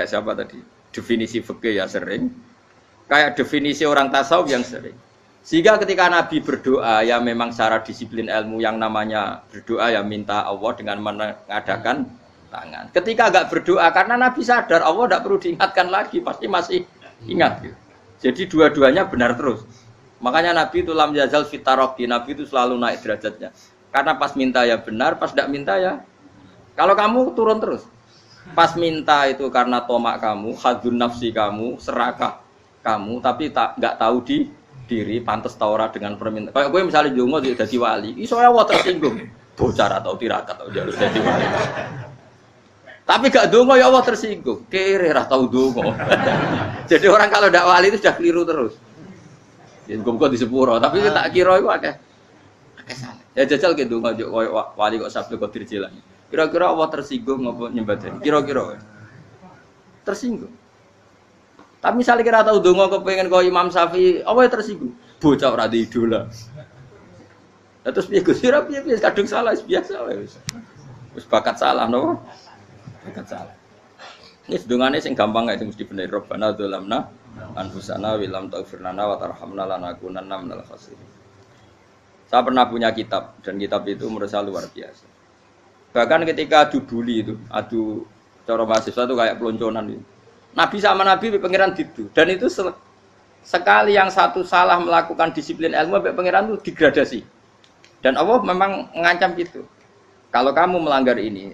siapa tadi? Definisi fikir ya sering. Kayak definisi orang tasawuf yang sering. Sehingga ketika Nabi berdoa, ya memang secara disiplin ilmu yang namanya berdoa ya minta Allah dengan mengadakan tangan. Ketika agak berdoa, karena Nabi sadar Allah tidak perlu diingatkan lagi, pasti masih ingat. Gitu. Jadi dua-duanya benar terus. Makanya Nabi itu lam yazal fitaroki, Nabi itu selalu naik derajatnya. Karena pas minta ya benar, pas tidak minta ya. Kalau kamu turun terus. Pas minta itu karena tomak kamu, hadun nafsi kamu, serakah kamu, tapi nggak tahu diri pantas taura dengan permintaan. Kayak gue misalnya jongo jadi wali, iso Allah tersinggung. Bocah atau tirakat atau harus jadi wali. Tapi gak dongo ya Allah tersinggung. Kere ra tau dongo. Jadi orang kalau ndak wali itu sudah keliru terus. Ya muga di sepuro, tapi tak kira iku akeh salah. Ya jajal ke dongo yo koyo wali kok sabtu Qadir Jilani. Kira-kira Allah tersinggung ngopo nyembadani? Kira-kira tersinggung. Tapi misalnya kira tahu dongo kepengen kau Imam Syafi'i, apa yang tersinggung? Bocah ora di idola. Terus piye Gus? Piye kadung salah biasa wae wis. Wis bakat salah no. Bakat salah. Ini sedungane sing gampang kae mesti bener Rabbana dzalamna anfusana wa lam taghfir lana wa tarhamna lanakunanna minal khasirin. Saya pernah punya kitab dan kitab itu menurut saya luar biasa. Bahkan ketika adu bully itu, adu cara mahasiswa itu kayak pelonconan itu. Nabi sama Nabi pangeran gitu, dan itu sekali yang satu salah melakukan disiplin ilmu, pangeran itu degradasi. Dan Allah memang mengancam gitu. Kalau kamu melanggar ini,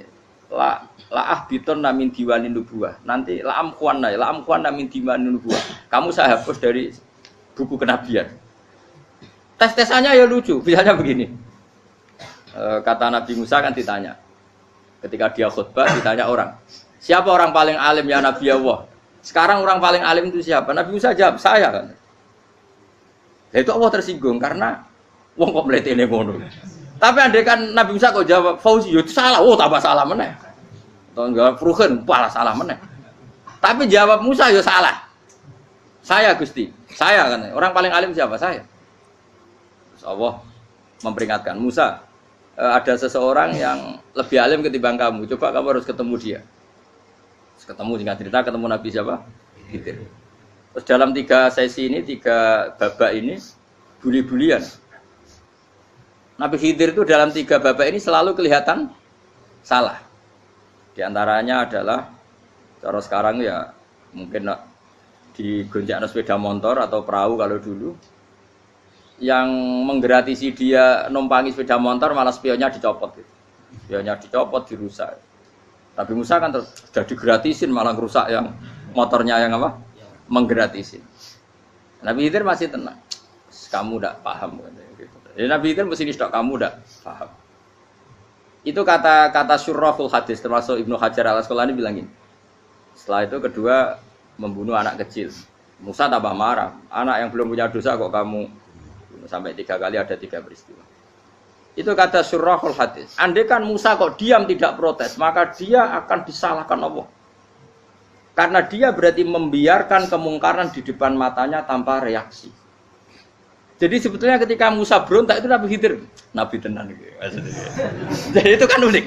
laah biton namin diwanin nubuah. Nanti laam kuan namin diwanin nubuah. Kamu saya hapus dari buku kenabian. Tes-tesannya ya lucu, misalnya begini. Kata Nabi Musa kan ditanya, ketika dia khutbah ditanya orang, siapa orang paling alim ya Nabi Allah? Sekarang orang paling alim itu siapa? Nabi Musa jawab, saya kan. Ya itu Allah tersinggung karena wong kok mletene ngono. Tapi andai kan Nabi Musa kok jawab Fauzi, itu salah, tambah salah meneh. Atau enggak Furuhen, malah salah meneh. Tapi jawab Musa ya salah. Saya Gusti, saya kan. Orang paling alim siapa? Saya. Terus Allah memperingatkan Musa, ada seseorang yang lebih alim ketimbang kamu. Coba kamu harus ketemu dia. Ketemu singkat cerita ketemu Nabi siapa? Khidir. Terus dalam 3 sesi ini, 3 babak ini buli-bulian. Nabi Khidir itu dalam 3 babak ini selalu kelihatan salah. Di antaranya adalah cara sekarang ya mungkin di gonjak sepeda motor atau perahu kalau dulu, yang menggratisi dia numpangi sepeda motor malah spionnya dicopot gitu. Spionnya dicopot, dirusak. Nabi Musa kan sudah digratisin malah rusak yang motornya yang apa? Menggratisin. Nabi Khidir masih tenang. Kamu tidak paham gitu. Jadi Nabi Khidir mesti nistok kamu tidak paham. Itu kata syurrahul hadis termasuk Ibnu Hajar Al-Asqalani bilang gini. Setelah itu kedua membunuh anak kecil. Musa tambah marah. Anak yang belum punya dosa kok kamu bunuh. Sampai 3 kali ada 3 peristiwa. Itu kata syurrahul hadis. Andai kan Musa kok diam tidak protes, maka dia akan disalahkan Allah. Karena dia berarti membiarkan kemungkaran di depan matanya tanpa reaksi. Jadi sebetulnya ketika Musa berontak itu Nabi Khidir, Nabi tenan gitu. Jadi itu kan unik.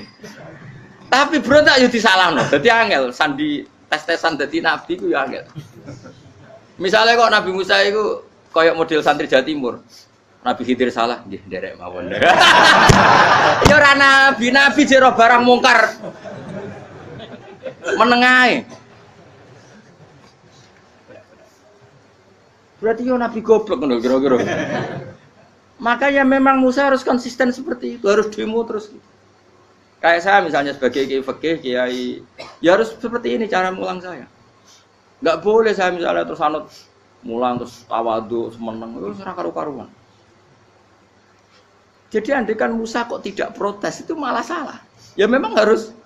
Tapi berontak yo disalahno. Dadi angel sandi tes-tesan dadi nabi ku yo angel. Misalnya kok Nabi Musa itu koyok model santri Jawa Timur. Nabi Khidir salah, nggih nderek mawon. Ya ora nabi jero barang mungkar. Menengae. Berarti yo nabi goblok ngono kira-kira. Makanya memang Musa harus konsisten seperti itu, harus demo terus. Kayak saya misalnya sebagai kiai fikih, kiai ya harus seperti ini cara mulang saya. Enggak boleh saya misalnya terus anut mulang terus tawadhu semeneng itu ora karu-karuan. Jadi andekan Musa kok tidak protes itu malah salah. Ya memang harus.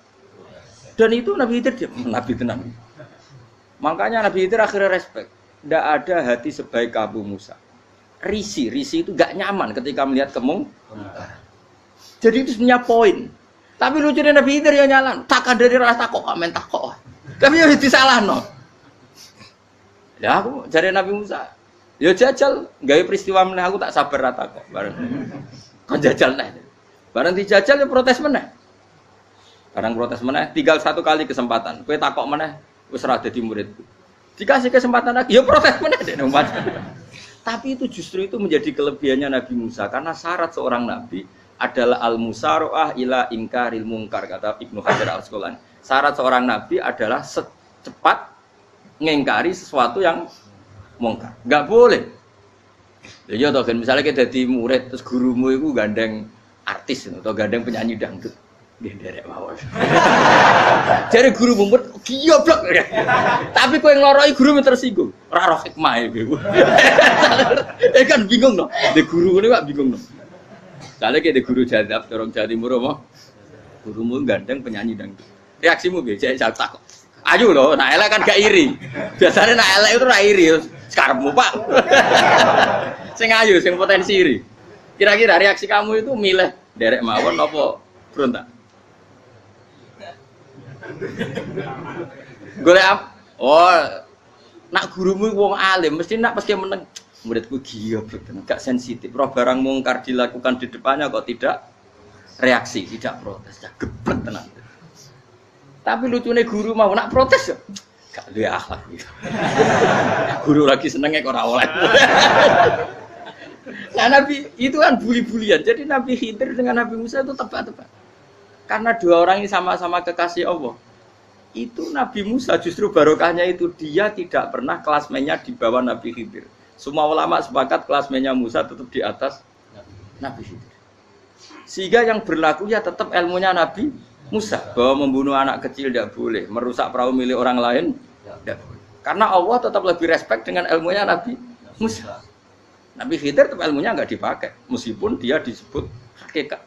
Dan itu Nabi Khidir Nabi tenang. Makanya Nabi Khidir akhirnya respect. Tidak ada hati sebaik Abu Musa. Risi itu gak nyaman ketika melihat kemungkaran. Jadi itu sebenarnya poin. Tapi lucunya Nabi Khidir ya nyalan. Takkan dari rasa takok, men takok. Tapi ya disalah no. Ya aku jadi Nabi Musa. Ya jajal, gawe peristiwa meneh aku tak sabar rata kok. Bareng. Kon jajal neh. Bareng dijajal ya protes meneh. Bareng protes meneh, tinggal 1 kali kesempatan. Kowe takok meneh wis ora dadi muridku. Dikasih kesempatan lagi, ya protes meneh dek nompat. Tapi itu justru itu menjadi kelebihannya Nabi Musa karena syarat seorang nabi adalah al-musara'ah ila ingkaril munkar kata Ibnu Hajar Al-Asqalani. Syarat seorang nabi adalah secepat ngingkari sesuatu yang mungkar. Enggak boleh. Ya toh kan misalnya kita jadi murid terus gurumu itu gandeng artis atau gandeng penyanyi dangdut. Nggih nderek mawon. Jare guru mumet goblok. Tapi kowe ngloroi guru tersinggung. Ora roh hikmah kowe. Kan bingung no. De guru ngene kok bingung no. Soale ki de guru jadab dorong Jawa Timur apa? Gurumu gandeng penyanyi dangdut. Reaksimu piye? Jek takok. Ayo lho, nak elek kan gak iri. Biasane nak elek itu ora iri, karepmu Pak. Sing ayu, sing potensi iri. Kira-kira reaksi kamu itu milih derek mawon apa berontak? Golek apa? Oh, nak gurumu wong alim, mesti nak pasti meneng. Muridku goblok tenan, gak sensitif. Roh barang mungkar dilakukan di depannya kok tidak reaksi, tidak protes, gak geblek tenan. Tapi lucunya guru mau nak protes ya, gak duwe akhlak gitu. Guru lagi senengnya kok ora oleh. Nah Nabi itu kan buli-bulian. Jadi Nabi Khidir dengan Nabi Musa itu tebak-tebak. Karena dua orang ini sama-sama kekasih Allah. Itu Nabi Musa justru barokahnya itu dia tidak pernah klasmennya di bawah Nabi Khidir. Semua ulama sepakat klasmennya Musa tetap di atas Nabi Khidir. Sehingga yang berlaku ya tetap ilmunya Nabi Musa. Bahwa membunuh anak kecil tidak boleh. Merusak perahu milik orang lain tidak boleh. Karena Allah tetap lebih respect dengan ilmunya Nabi Musa. Nabi Khidir tetap ilmunya enggak dipakai. Meskipun dia disebut hakikat.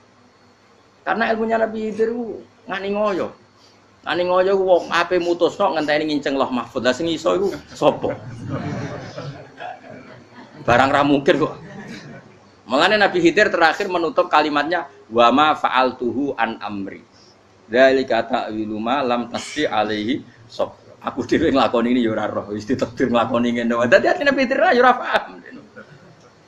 Karena ilmunya Nabi Khidir ngani ngoyo. Ngani ngoyo wong ape mutusno ngenteni nginceng Loh Mahfuz. Lah sing iso iku sapa? Barang ra mungkin kok. Makanya Nabi Khidir terakhir menutup kalimatnya wa ma fa'altuhu an amri. Dzalika ta'wilu ma lam tasdi alaihi sab. Aku dhewe nglakoni ini ya ora roh, wis ditakdir nglakoni ngene wae. Dadi artine Nabi Khidir ya ora paham.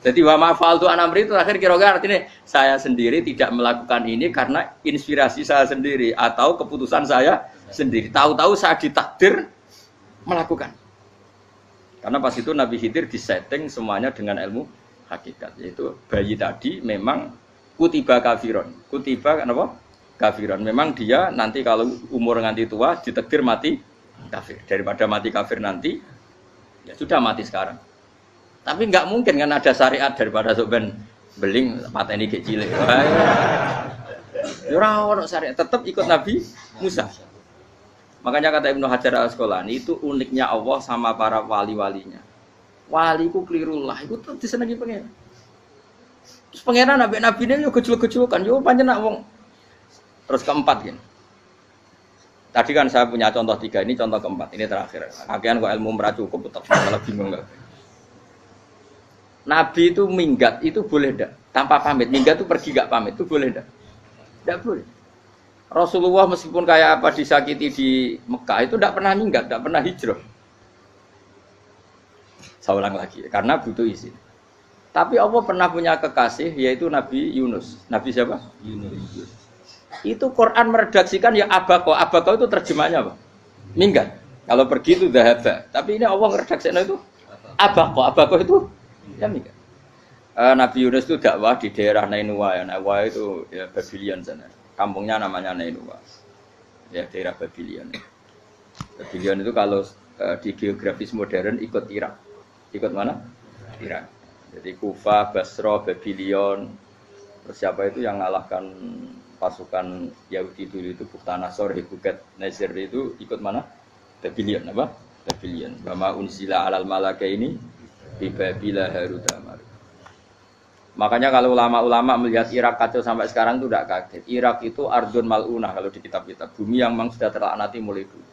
Jadi wa ma fa'altu an amri itu terakhir kira-kira artinya saya sendiri tidak melakukan ini karena inspirasi saya sendiri atau keputusan saya sendiri. Tahu-tahu saya ditakdir melakukan. Karena pas itu Nabi Khidir disetting semuanya dengan ilmu hakikat. Yaitu bayi tadi memang kutiba kafiron. Kutiba apa? Kafiron. Memang dia nanti kalau umur nganti tua ditakdir mati kafir. Daripada mati kafir nanti Ya sudah mati sekarang. Tapi nggak mungkin kan ada syariat daripada soben beling pateni gek cilik. Ya ora ono syariat, tetap ikut Nabi Musa. Makanya kata Ibnu Hajar Al-Asqalani itu uniknya Allah sama para wali-walinya. Waliku kelirullah, itu tuh disenangi pengen. Terus pangeran nabi ini yo gejluk-gejlukan, yo pancen nak wong. Terus keempat gini. Tadi kan saya punya contoh 3, ini contoh keempat, ini terakhir. Akhirnya kok ilmu merah cukup, tetap malah bingung enggak. Nabi itu minggat itu boleh enggak? Tanpa pamit, minggat itu pergi enggak pamit, itu boleh enggak? Enggak boleh. Rasulullah meskipun kayak apa disakiti di Mekah itu enggak pernah minggat, enggak pernah hijrah. Saya ulang lagi, karena butuh izin. Tapi Allah pernah punya kekasih, yaitu Nabi Yunus. Nabi siapa? Yunus. Itu Quran meredaksikan ya abako. Abako itu terjemahnya apa? Minggat. Kalau pergi itu dhahaba. Tapi ini Allah meredaksikan itu abako. Abako itu ya minggat. Nabi Yunus itu dakwah di daerah Nainua. Ya. Nainua itu ya Babylon sana. Kampungnya namanya Nainua. Ya daerah Babylon. Babylon itu kalau di geografis modern ikut Irak. Ikut mana? Irak. Jadi Kufa, Basra, Babylon. Terus siapa itu yang ngalahkan pasukan Yahudi dulu itu Buktanasor, Hebuket, Nasir itu ikut mana? Babylon apa? Babylon. Bama unzila alal malaka ini di Babila Harudamar. Makanya kalau ulama-ulama melihat Irak kacau sampai sekarang itu tidak kaget. Irak itu ardun mal'unah kalau di kitab-kitab. Bumi yang memang sudah terlaknati mulai dulu.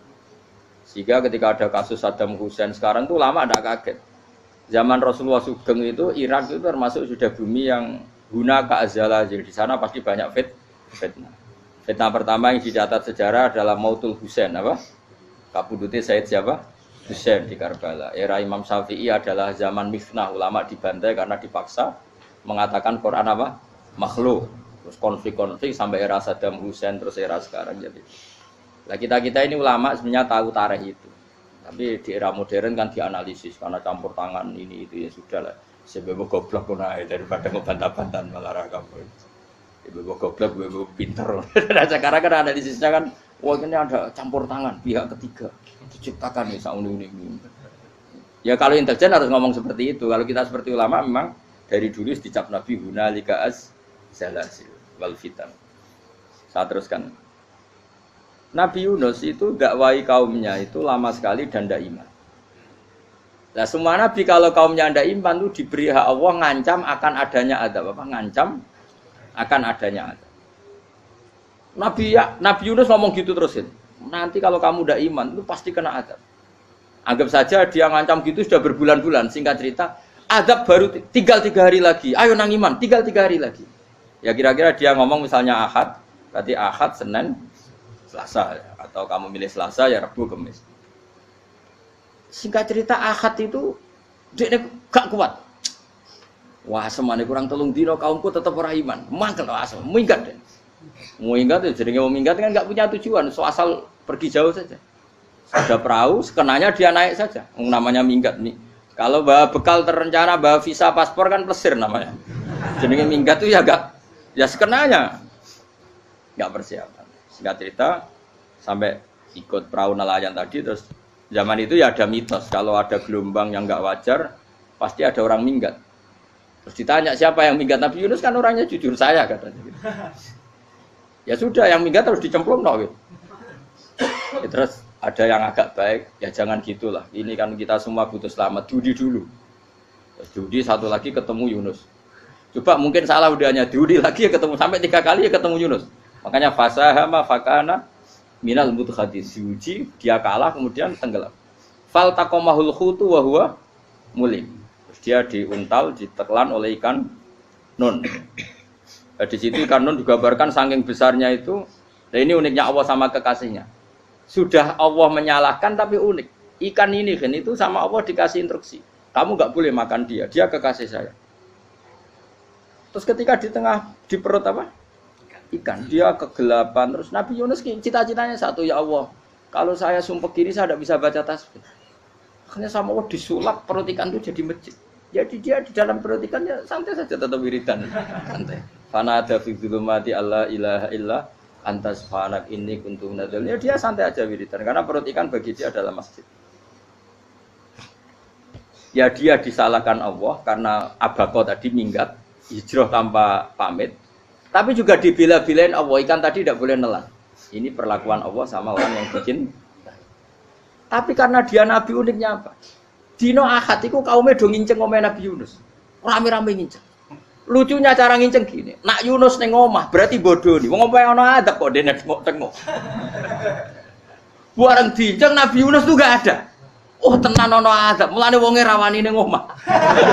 Sehingga ketika ada kasus Saddam Hussein sekarang itu ulama tidak kaget. Zaman Rasulullah Sugeng itu Irak itu termasuk sudah bumi yang guna keazalah. Jadi di sana pasti banyak fitnah. Fitnah pertama yang dicatat sejarah adalah Mautul Husain apa? Kabudutnya Said siapa? Husain di Karbala. Era Imam Syafi'i adalah zaman mifnah, ulama dibantai karena dipaksa mengatakan Quran apa? Makhluk. Terus konflik-konflik sampai era Saddam Hussein terus era sekarang jadi. Lah kita ini ulama sebenarnya tahu tarikh itu. Tapi di era modern kan dianalisis karena campur tangan ini itu ya sudah lah. Sebab goblok pun aja daripada ngebantah-bantahan malah rakam. Ibu goblok, ibu pinter. Nah sekarang kan analisisnya kan, wah ini ada campur tangan pihak ketiga diciptakan nih sauni ini. Ya kalau intelijen harus ngomong seperti itu. Kalau kita seperti ulama memang dari dulu dicap Nabi hunalika az-zalasil wal fitan. Saya teruskan. Nabi Yunus itu dakwai kaumnya itu lama sekali dan tidak iman. Nah semua nabi kalau kaumnya tidak iman itu diberi hak Allah ngancam akan adanya azab apa? Ngancam akan adanya azab. Nabi Yunus ngomong gitu terusin. Nanti kalau kamu tidak iman itu pasti kena azab. Anggap saja dia ngancam gitu sudah berbulan-bulan. Singkat cerita, azab baru tinggal 3 hari lagi. Ayo nang iman, tinggal 3 hari lagi. Ya kira-kira dia ngomong misalnya Ahad, berarti Ahad, Senin, Selasa, atau kamu milih Selasa ya Rabu, Kamis. Singkat cerita Ahad itu dia gak kuat. Wah semane kurang 3 dino kaumku tetap ora iman. Mangkel asal, minggat deh. Mau minggat ya jenenge mau minggat kan gak punya tujuan, so asal pergi jauh saja. Ada perahu, sekenanya dia naik saja. Namanya minggat nih. Kalau bawa bekal terencana, bawa visa paspor kan plesir namanya. Jenenge minggat tuh ya gak, ya sekenanya. Gak persiapan. Singkat cerita sampai ikut perahu nelayan tadi terus zaman itu ya ada mitos kalau ada gelombang yang nggak wajar pasti ada orang minggat. Terus ditanya siapa yang minggat Nabi Yunus kan orangnya jujur saya katanya. Ya sudah yang minggat harus dicemplung no, gitu. Ya, terus ada yang agak baik ya jangan gitulah. Ini kan kita semua butuh selamat judi dulu. Terus judi satu lagi ketemu Yunus. Coba mungkin salah udahnya judi lagi ya ketemu sampai 3 kali ya ketemu Yunus. Makanya fasahama fakana minal mudkhadis diuji dia kalah kemudian tenggelam. Fal taqamahul khutu wa huwa mulim. Terus dia diuntal ditelan oleh ikan nun. Di situ ikan nun digambarkan saking besarnya itu. Nah ini uniknya Allah sama kekasihnya. Sudah Allah menyalahkan tapi unik. Ikan ini kan itu sama Allah dikasih instruksi. Kamu enggak boleh makan dia. Dia kekasih saya. Terus ketika di tengah di perut apa? Ikan, dia kegelapan. Terus Nabi Yunus cita-citanya satu, ya Allah, kalau saya sumpah gini saya tidak bisa baca tasbih. Akhirnya sama Allah disulap perut ikan itu jadi masjid. Jadi dia di dalam perut ikannya santai saja tetap wiridan. Santai. Fana ada fi dzulumati alla ilaha illa anta subhanak inni kuntu minadz. Ya dia santai aja wiridan karena perut ikan bagi dia adalah masjid. Ya dia disalahkan Allah karena abako tadi minggat, hijrah tanpa pamit. Tapi juga dibela-belain Allah, ikan tadi tidak boleh nelan. Ini perlakuan Allah sama orang yang bikin. Tapi karena dia Nabi uniknya apa? Dino Ahad itu kaumnya do nginceng omah Nabi Yunus. Rame-rame nginceng. Lucunya cara nginceng gini. Nak Yunus ning omah berarti bodoh nih. Wong omahe ana adab kok dene tengok-tengok. Bareng dinceng Nabi Yunus tuh gak ada. Oh tenan ana adab. Mulane wonge rawani ning omah.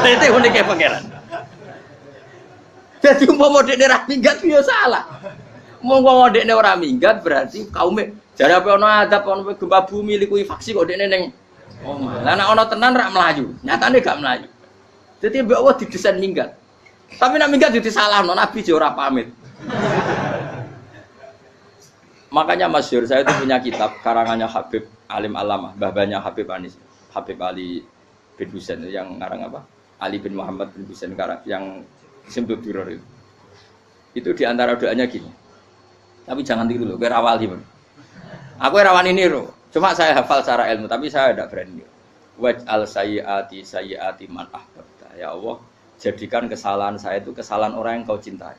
Itu unike pangeran. Jadi umpama dekne ra minggat ya salah. Umpama dekne ora minggat berarti kaume jare apa ana adab ana gempa bumi likuwi faksi kok dekne ning omah. Lah nek ana tenan ra mlayu, nyatane gak mlayu. Dadi mbok Allah didesain minggat. Tapi nek minggat yo disalahno Nabi yo ora pamit. Makanya masyhur saya itu punya kitab karangannya Habib Alim Alamah, mbah-mbahnya Habib Anis, Habib Ali bin Husain yang ngarang apa? Ali bin Muhammad bin Husain yang Simtud Duror itu. Itu diantara doanya gini. Tapi jangan tiru loh, gue rawali. Aku rawani niru. Cuma saya hafal secara ilmu, tapi saya tidak berani. Waj'al sayyiati man ahbabta. Ya Allah, jadikan kesalahan saya itu kesalahan orang yang kau cintai.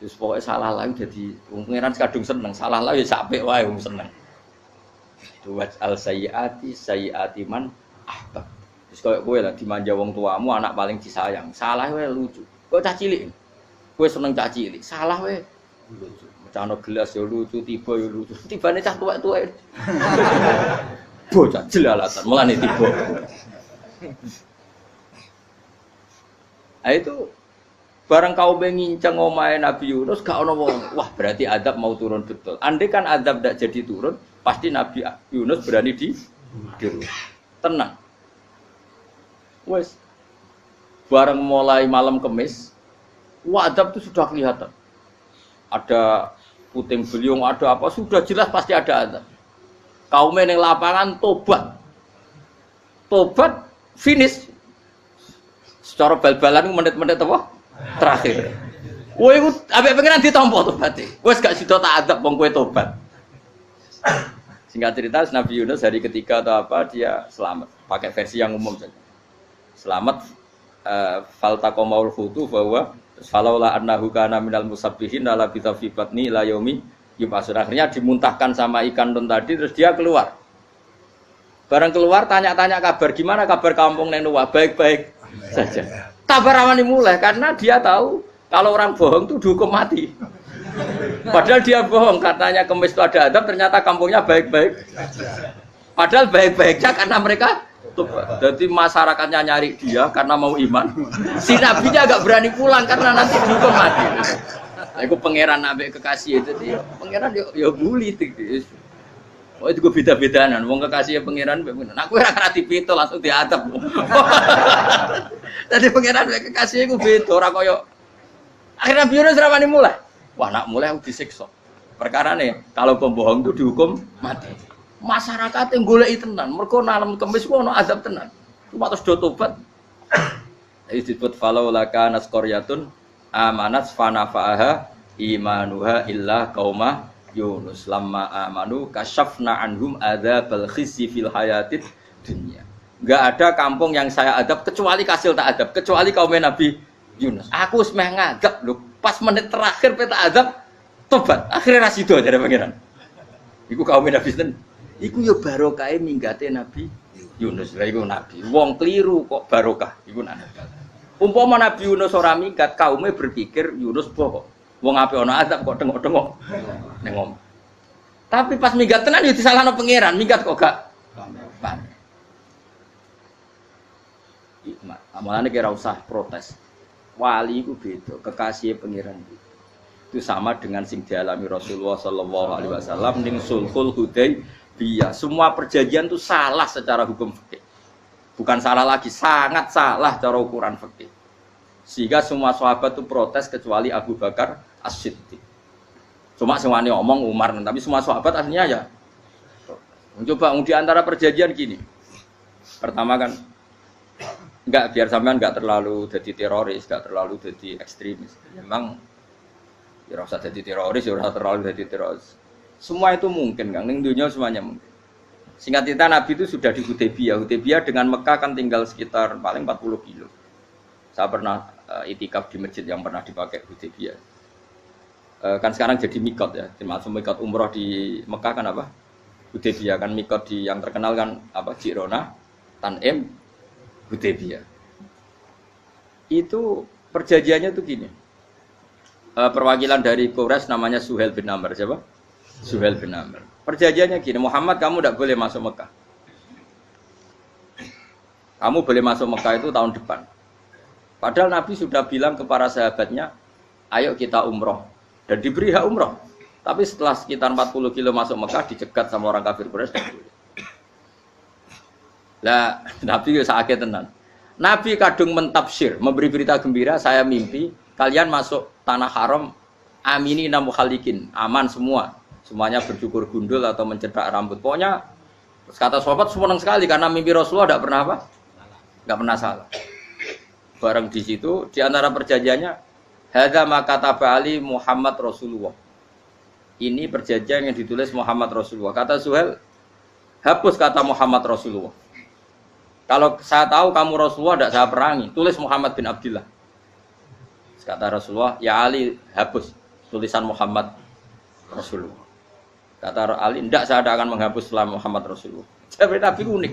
Terus pokoknya salah lagi jadi pengiran kadung seneng, salah lagi sampai wae seneng. Itu waj'al sayyiati man ahbabta. Terus kayak gue lah dimanja wong tuamu, anak paling disayang. Salah wae lucu. Kok cah cilik? Kowe seneng cah cilik. Salah wae. Lucu. Mecahno gelas ya lucu, tiba ya lucu. Tibane cah tuwek-tuwek. Bocah jelalatan, mulane tiba. Nah itu bareng kau nginceng omahe Nabi Yunus gak ono wong. Wah, berarti adab mau turun betul. Andai kan adab ndak jadi turun, pasti Nabi Yunus berani di rumah. Tenang. Wes bareng mulai malam Kamis, adab itu sudah kelihatan. Ada puting beliung, ada apa, sudah jelas pasti ada adab. Kaumnya yang lapangan tobat. Tobat, finish. Secara bal-balan menit-menit apa? Terakhir. Wah, itu abis pengenan ditompo tobatnya. Wes gak sido tak adab, wong kowe tobat. Singkat cerita, Nabi Yunus hari ketiga atau apa, dia selamat. Pakai versi yang umum saja. Selamat. Faltaqamaul hutu bahwa falaula annahu kana minal musabbihin la labitha fi batni la yaumi yub'atsun. Akhirnya dimuntahkan sama ikan don tadi terus dia keluar. Bareng keluar tanya-tanya kabar gimana kabar kampung Nenuwa, baik-baik saja. Kabar awani mulai karena dia tahu kalau orang bohong itu dihukum mati. Padahal dia bohong katanya Kemis itu ada adab, ternyata kampungnya baik-baik. Padahal baik-baiknya karena mereka jadi masyarakatnya nyari dia karena mau iman. Si nabinya agak berani pulang karena nanti dihukum mati. Aku pangeran nabi kekasih itu dia. Pangeran ya bully itu. Oh itu gue beda-bedaan. Wong kekasih pangeran. Aku ora ngerti pito langsung diadab. Jadi pangeran kekasih gue beda. Orang koyo. Akhirnya Yunus rawani mulai. Wah nak mulai aku disiksa. Perkara nih kalau pembohong itu dihukum mati. Masyarakat yang goleki tenan, mergo nalem Kemis ku ono azab tenan. Cuma terus do tobat. Disebut falaula kana qaryatun amanat fanafa'aha imanuha illa qauma Yunus lamma amanu kasyafna anhum adzabal khizyi fil hayatid dunya. Enggak ada kampung yang saya adab kecuali kasil tak adab, kecuali kaum Nabi Yunus. Aku wis meh ngadab lho, pas menit terakhir peta adab tobat. Akhirnya ra sida jare pangeran. Iku kaum Nabi ten. Iku yo barokah minggate Nabi Yunus. Lah iku nabi. Wong keliru kok barokah iku nabi. Umpama Nabi Yunus ora minggat, kaume berpikir Yunus bohong. Wong ape ana azab kok tengok-tengok ning omah. Tapi pas minggat tenan yo disalahno pangeran, minggat kok gak paham. Hikmat. Amalane kira usah protes. Wali iku beda, kekasih pangeran. Itu sama dengan sing dialami Rasulullah sallallahu alaihi wasallam ning Sulhul Hudaybiyah. Semua perjanjian itu salah secara hukum fikih. Bukan salah lagi, sangat salah cara ukuran fikih. Sehingga semua sahabat itu protes kecuali Abu Bakar As-Siddiq. Cuma semuanya ngomong Umar, tapi semua sahabat aslinya ya. Coba di antara perjanjian gini. Pertama kan enggak biar sampean enggak terlalu jadi teroris, enggak terlalu jadi ekstremis. Memang ya rasa jadi teroris, ya rasa terlalu jadi teroris. Semua itu mungkin, Kang. Ning dunia semuanya mungkin. Singkat cerita Nabi itu sudah di Hudaybiyah. Hudaybiyah dengan Mekah kan tinggal sekitar paling 40 kilo. Saya pernah itikaf di masjid yang pernah dipakai Hudaybiyah. Kan sekarang jadi mikot ya, termasuk mikot umroh di Mekah kan apa? Hudaybiyah kan mikot di yang terkenal kan apa? Jirona, Tanim, Hudaybiyah. Itu perjanjiannya tuh gini. Perwakilan dari Quraisy namanya Suhail bin Amr, siapa? Suhail bin Amr. Perjanjiannya gini, Muhammad kamu tidak boleh masuk Mekah. Kamu boleh masuk Mekah itu tahun depan. Padahal Nabi sudah bilang ke para sahabatnya, ayo kita umroh. Dan diberi hak umroh. Tapi setelah sekitar 40 kilo masuk Mekah, dicegat sama orang kafir Quraisy. Lah, Nabi ya sakit tenan. Nabi kadung mentafsir, memberi berita gembira, saya mimpi kalian masuk tanah haram amini namu khalikin, aman semua. Semuanya bercukur gundul atau mencetak rambut. Pokoknya kata sahabat senang sekali karena mimpi Rasulullah tidak pernah apa? Enggak pernah salah. Bareng di situ di antara perjanjiannya hadza ma kataba ali Muhammad Rasulullah. Ini perjanjian yang ditulis Muhammad Rasulullah. Kata Suhail, hapus kata Muhammad Rasulullah. Kalau saya tahu kamu Rasulullah tidak saya perangi, tulis Muhammad bin Abdullah. Kata Rasulullah, ya Ali hapus tulisan Muhammad Rasulullah. Kata Ali, tidak saya akan menghapus setelah Muhammad Rasulullah. Jadi Nabi unik.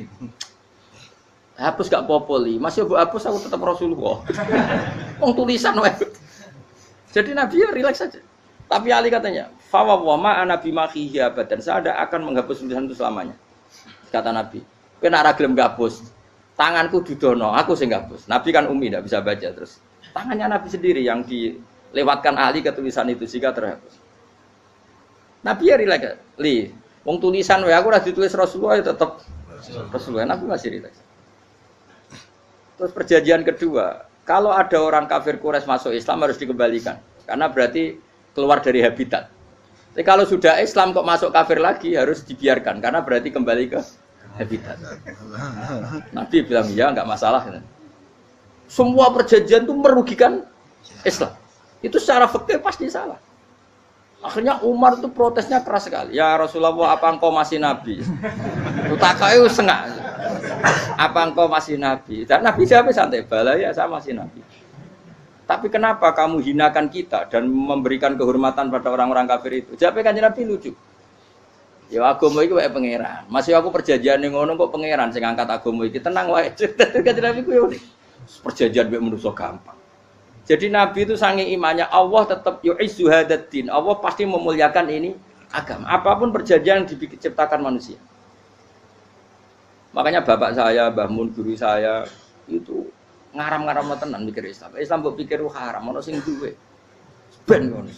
Hapus gak popoli, masih aku hapus aku tetap Rasulullah. Wong tulisan wae. Jadi Nabi ya rileks saja. Tapi Ali katanya, fa wa ma ana bimakhihi abadan. Saya tidak akan menghapus tulisan itu selamanya. Kata Nabi, kowe nek ora gelem hapus, tanganku dudono, aku sing hapus. Nabi kan umi tidak bisa baca terus. Tangannya Nabi sendiri yang dilewatkan Ali ke tulisan itu sehingga terhapus. Nabi ya rileks. Li, wong tulisan wae aku ora ditulis Rasulullah ya tetap Rasulullah. Nabi masih rileks. Terus perjanjian kedua, kalau ada orang kafir Quraisy masuk Islam harus dikembalikan karena berarti keluar dari habitat. Tapi kalau sudah Islam kok masuk kafir lagi harus dibiarkan karena berarti kembali ke habitat. Nabi bilang ya nggak masalah. Semua perjanjian itu merugikan Islam. Itu secara fikih pasti salah. Akhirnya Umar itu protesnya keras sekali. Ya Rasulullah, apa engkau masih Nabi? Utakai sengak. Apa engkau masih Nabi? Dan Nabi jawab santai, bala ya saya masih Nabi. Tapi kenapa kamu hinakan kita dan memberikan kehormatan pada orang-orang kafir itu? Jawabnya kan Nabi lucu. Ya agama iki wae pangeran. Masih aku perjanjian ning ngono kok pangeran sing angkat agama iki. Tenang wae. Kanjeng Nabi kuwi perjanjian mek manusa gampang. Jadi Nabi itu saking imannya Allah tetap yu'izzu hadaddin. Allah pasti memuliakan ini agama. Apapun perjanjian yang diciptakan manusia. Makanya bapak saya, Mbah Mun guru saya itu ngaram-ngaram tenan mikir Islam. Islam mbok pikir haram, ono sing duwe. Ben ngono.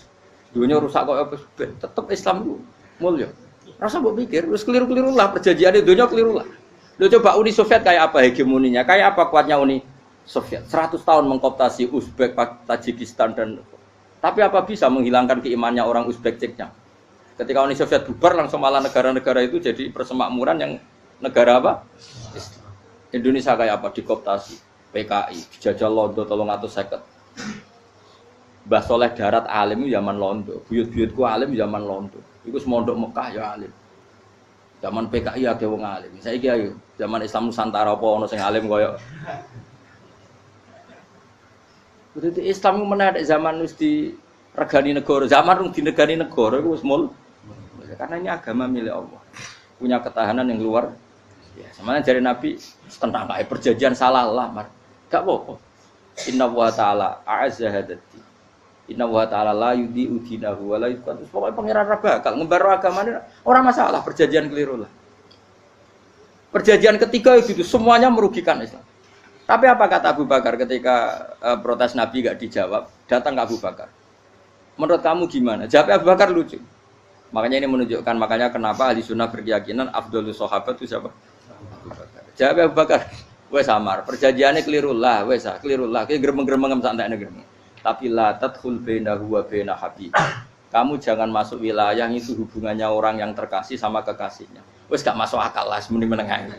Dunya rusak kok apa ben. Tetep Islam itu mulya. Rasa mbok pikir wis keliru-keliru lah perjanjiane dunya keliru lah. Lho coba Uni Soviet kayak apa hegemoninya? Kayak apa kuatnya Uni Soviet? 100 tahun mengkooptasi Uzbek, Tajikistan dan tapi apa bisa menghilangkan keimannya orang Uzbek Ceknya? Ketika Uni Soviet bubar langsung malah negara-negara itu jadi persemakmuran yang negara apa? Indonesia kayak apa? Dikooptasi PKI, dijajah Londo 350. Mbah Soleh Darat alim zaman Londo, buyut-buyutku alim zaman Londo. Iku semondok Mekah ya alim. Zaman PKI akeh wong alim. Saiki ayo zaman Islam Nusantara apa ono sing alim koyo. Berarti Islam menarik zaman wis di regani negara, zaman rung dinegani negara iku wis mul. Karena ini agama milik Allah. Punya ketahanan yang luar ya, sebenarnya dari Nabi tentang kayak perjanjian salah lah, Mar. Gak apa-apa. Inna wa ta'ala a'azza hadati. Inna wa ta'ala la yudhi'u dinahu wa la yudhi'u. Pokoknya pangeran bakal ngembar agamanya orang masalah perjanjian keliru lah. Perjanjian ketiga itu semuanya merugikan Islam. Tapi apa kata Abu Bakar ketika protes Nabi gak dijawab, datang ke Abu Bakar. Menurut kamu gimana? Jawab Abu Bakar lucu. Makanya ini menunjukkan makanya kenapa ahli sunnah berkeyakinan afdhalus sahabat itu siapa? Abu Bakar. Jawab Abu Bakar, wes samar, perjanjiannya keliru lah, wes keliru lah, kayak gremeng-gremeng santai gremeng. Tapi la tadkhul bainahu wa baina habib. Kamu jangan masuk wilayah itu hubungannya orang yang terkasih sama kekasihnya. Wes gak masuk akal lah, mending menengah.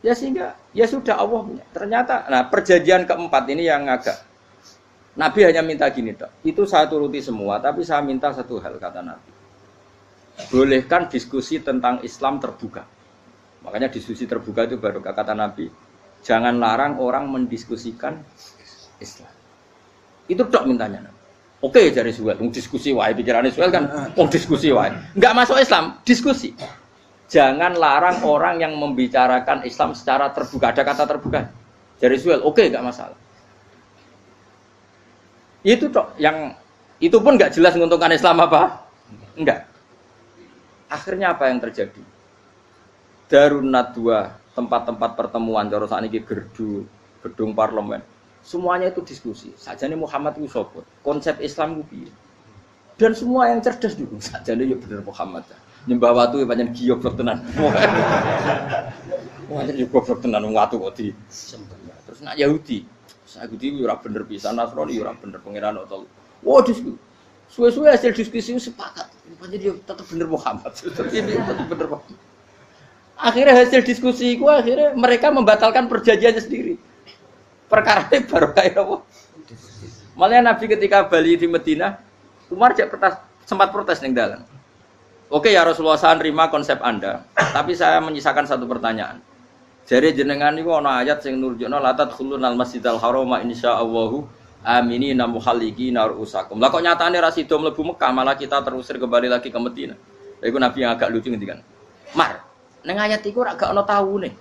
Ya sehingga ya sudah Allah. Ternyata, nah perjanjian keempat ini yang agak Nabi hanya minta gini dok. Itu saya turuti semua, tapi saya minta satu hal kata Nabi. bolehkan diskusi tentang Islam terbuka. Makanya diskusi terbuka itu baru kata Nabi, jangan larang orang mendiskusikan Islam. Itu tok mintanya. Oke, jari Suhail, diskusi wae pikirannya Suhail kan, diskusi wae. Enggak masuk Islam, diskusi. Jangan larang orang yang membicarakan Islam secara terbuka. Ada kata terbuka. Jari Suhail, oke, enggak masalah. Itu tok yang itu pun enggak jelas menguntungkan Islam apa? Enggak. Akhirnya apa yang terjadi? Darun Nadwa, tempat-tempat pertemuan cara sakniki gerdu, gedung parlemen. Semuanya itu diskusi. Sajane Muhammad itu sapa? Konsep Islam ku piye? Dan semua yang cerdas dulu sajane ya bener Muhammad. Nyembah watu ya pancen goblok tenan. Wah, jadi goblok tenan watu kok di. Terus nak Yahudi ora bener pisan, Nasrani ora bener pangeran atau. Wah, diskusi. Suwe-suwe hasil diskusi sepakat. Pancen dia tetap bener Muhammad. Tetap bener Muhammad. Akhirnya hasil diskusi itu akhirnya mereka membatalkan perjanjiannya sendiri. Perkara ini baru kayak apa? Malah Nabi ketika Bali di Medina, Umar sempat protes ning dalan. Oke ya Rasulullah, saya nerima konsep Anda, tapi saya menyisakan satu pertanyaan. Jare jenengan niku ana ayat sing nurjukna la tadkhulunal masjidal harama insyaallahu aminina muhalliqina ru'usakum. Lah kok nyatane ra sida mlebu Mekah, malah kita terusir kembali lagi ke Medina. Lha iku Nabi yang agak lucu ngendikan. Mar, ning ayat iku ora gak ana taune.